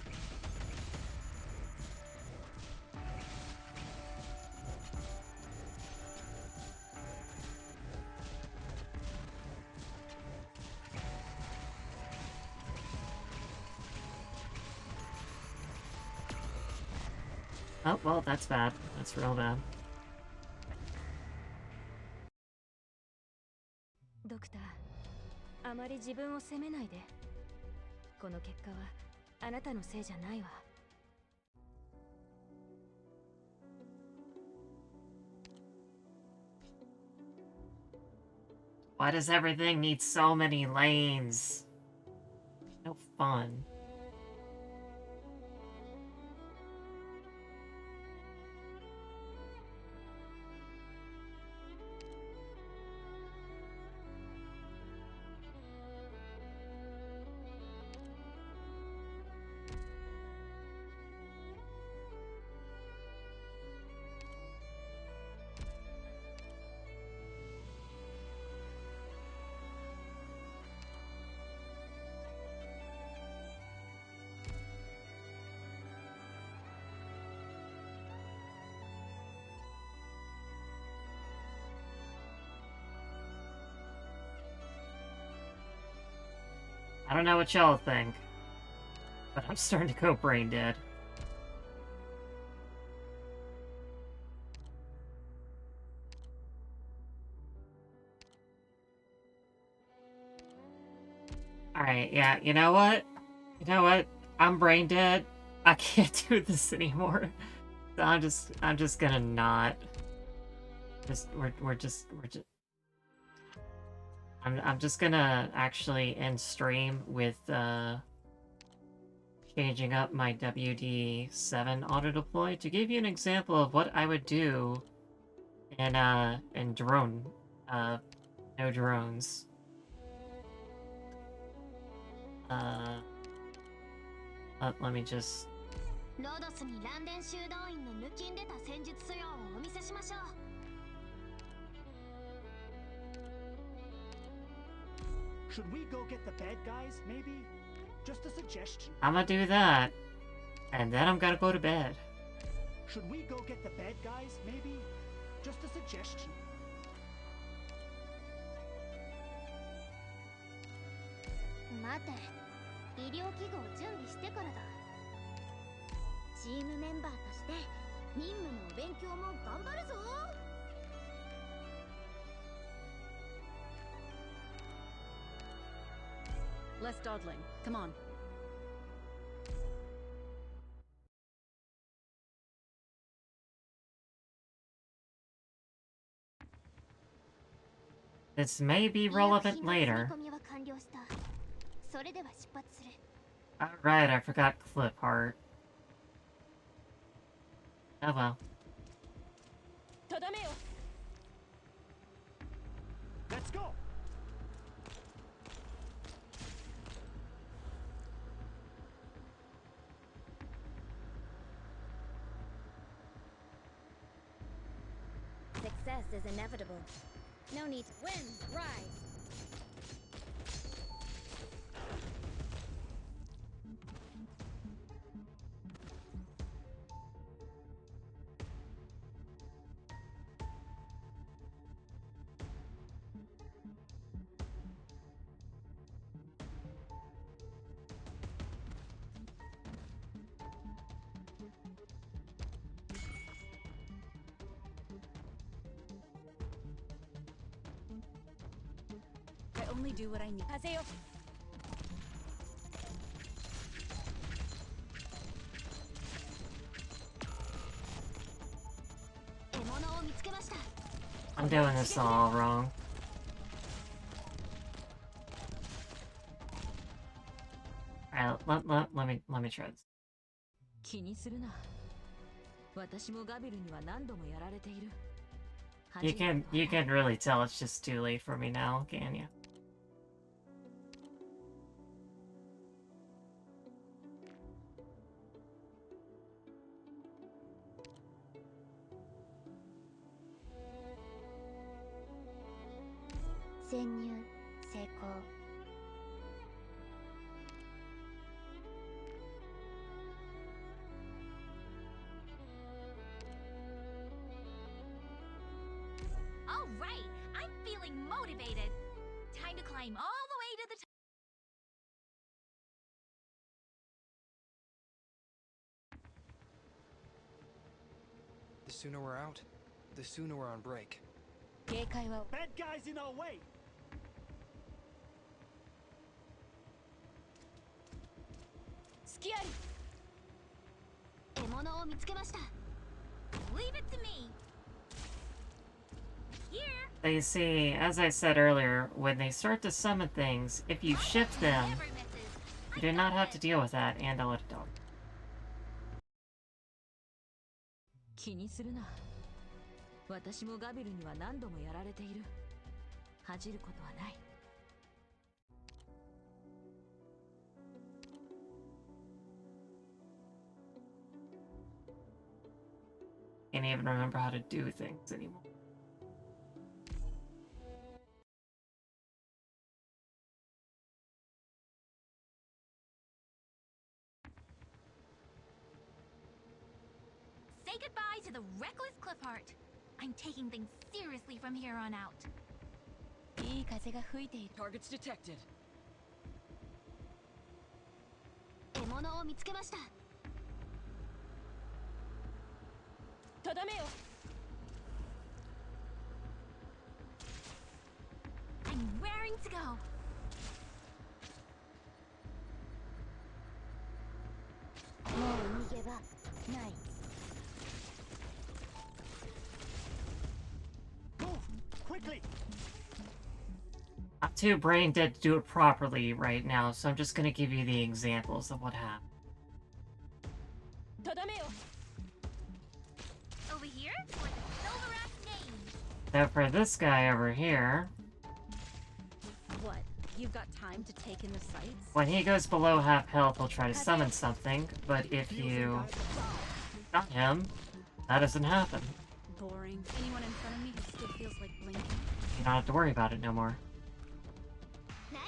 Oh, well, that's bad. That's real bad. ドクター、あまり自分を責めないで。この結果はあなたのせいじゃないわ。Why does everything need so many lanes? No fun. I don't know what y'all think, but I'm starting to go brain dead. Alright, yeah, you know what? You know what? I'm brain dead. I can't do this anymore. So I'm just gonna not. I'm just gonna actually end stream with changing up my WD7 auto deploy to give you an example of what I would do in drone no drones. Let me just. ロードスにランデン修道院の抜きん出た戦術素養をお見せしましょう。Should we go get the bad guys, maybe? Just a suggestion. I'm gonna do that, and then I'm gonna go to bed. Should we go get the bad guys, maybe? Just a suggestion. 待て、医療器具を準備してからだ。チームメンバーとして任務も勉強も頑張るぞ。Less dawdling. Come on. This may be relevant later. 積み込みは完了した。それでは出発する。Alright, I forgot clip art. Oh well. Let's go. Success is inevitable. No need to win. Rise. I only do what I need. 하세요. I'm doing this all wrong. Alright, let me try this. 気にするな。私もガビルには何度もやられている。You can really tell it's just too late for me now, can you? All right, I'm feeling motivated. Time to climb all the way to the top. The sooner we're out, the sooner we're on break. Bad guys in our way. Leave it to me. Here. You see, as I said earlier, when they start to summon things, if you shift them, you do not have to deal with that, and I'll let it dog. 気にするな。私もガビルには何度もやられている。恥じることはない。Can't even remember how to do things anymore. Say goodbye to the reckless Cliffheart. I'm taking things seriously from here on out. Targets detected. I'm raring to go. Move quickly. I'm too brain dead to do it properly right now, so I'm just gonna give you the examples of what happened. Over here for the Silverax name. So for this guy over here, What? You've got time to take in the sights? when he goes below half health, he'll try to summon something, but if you got him, that doesn't happen. Boring. Anyone in front of me who still feels like blinking? You don't have to worry about it no more. My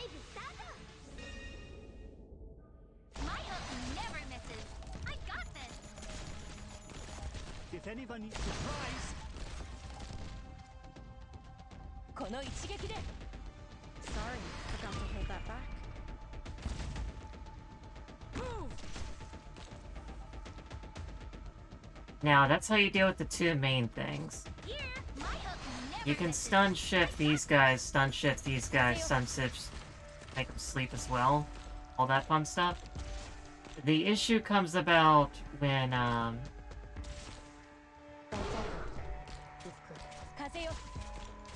hook never misses. I got this. If anyone needs surprise. この一撃で Sorry, forgot to hold that back. Move. Now, that's how you deal with the two main things. You can stun shift these guys, stun shift these guys, stun shift, make them sleep as well. All that fun stuff. The issue comes about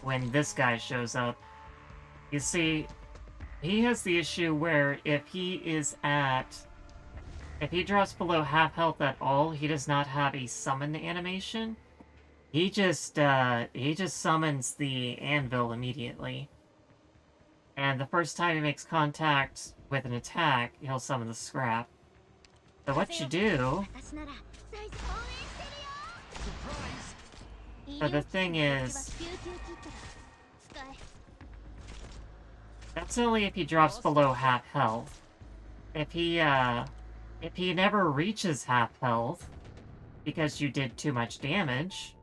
when this guy shows up. You see, he has the issue where if he drops below half health at all, he does not have a summon animation. He just summons the anvil immediately. And the first time he makes contact with an attack, he'll summon the scrap. So what you do... So the thing is... That's only if he drops below half health. If he never reaches half health, because you did too much damage,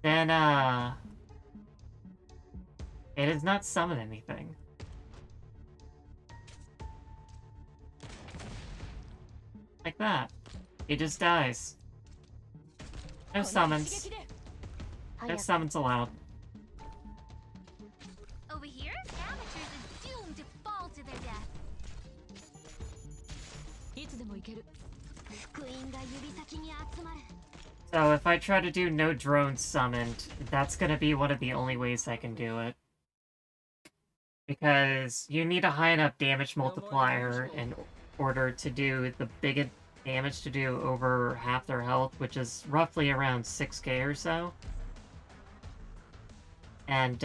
then, it does not summon anything. Like that. He just dies. No summons. No summons allowed. Over here, amateurs are doomed to fall to their death. So if I try to do no drones summoned, that's gonna be one of the only ways I can do it. Because you need a high enough damage multiplier in order to do the biggest damage to do over half their health, which is roughly around 6k or so. And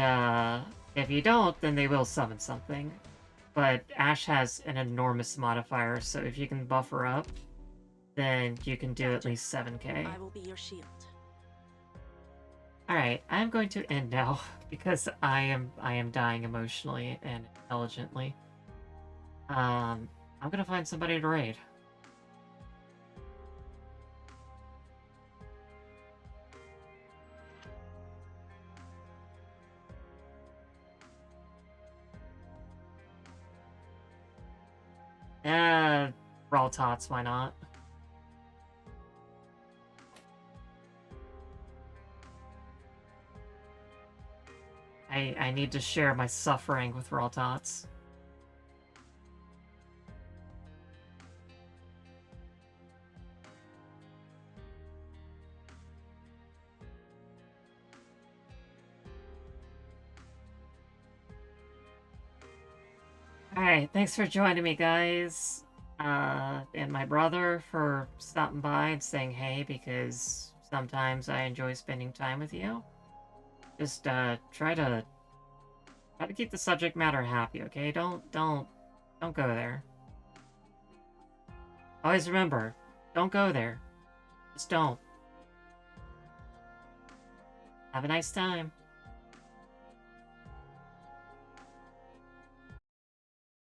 if you don't, then they will summon something. But Ash has an enormous modifier, so if you can buffer up, then you can do at least 7k. I will be your shield. Alright, I'm going to end now, because I am dying emotionally and intelligently. I'm gonna find somebody to raid. Raw Tots, why not? I need to share my suffering with Raw Tots. Alright, thanks for joining me, guys. And my brother for stopping by and saying hey, because sometimes I enjoy spending time with you. Just, try to keep the subject matter happy, okay? Don't go there. Always remember, don't go there. Just don't. Have a nice time.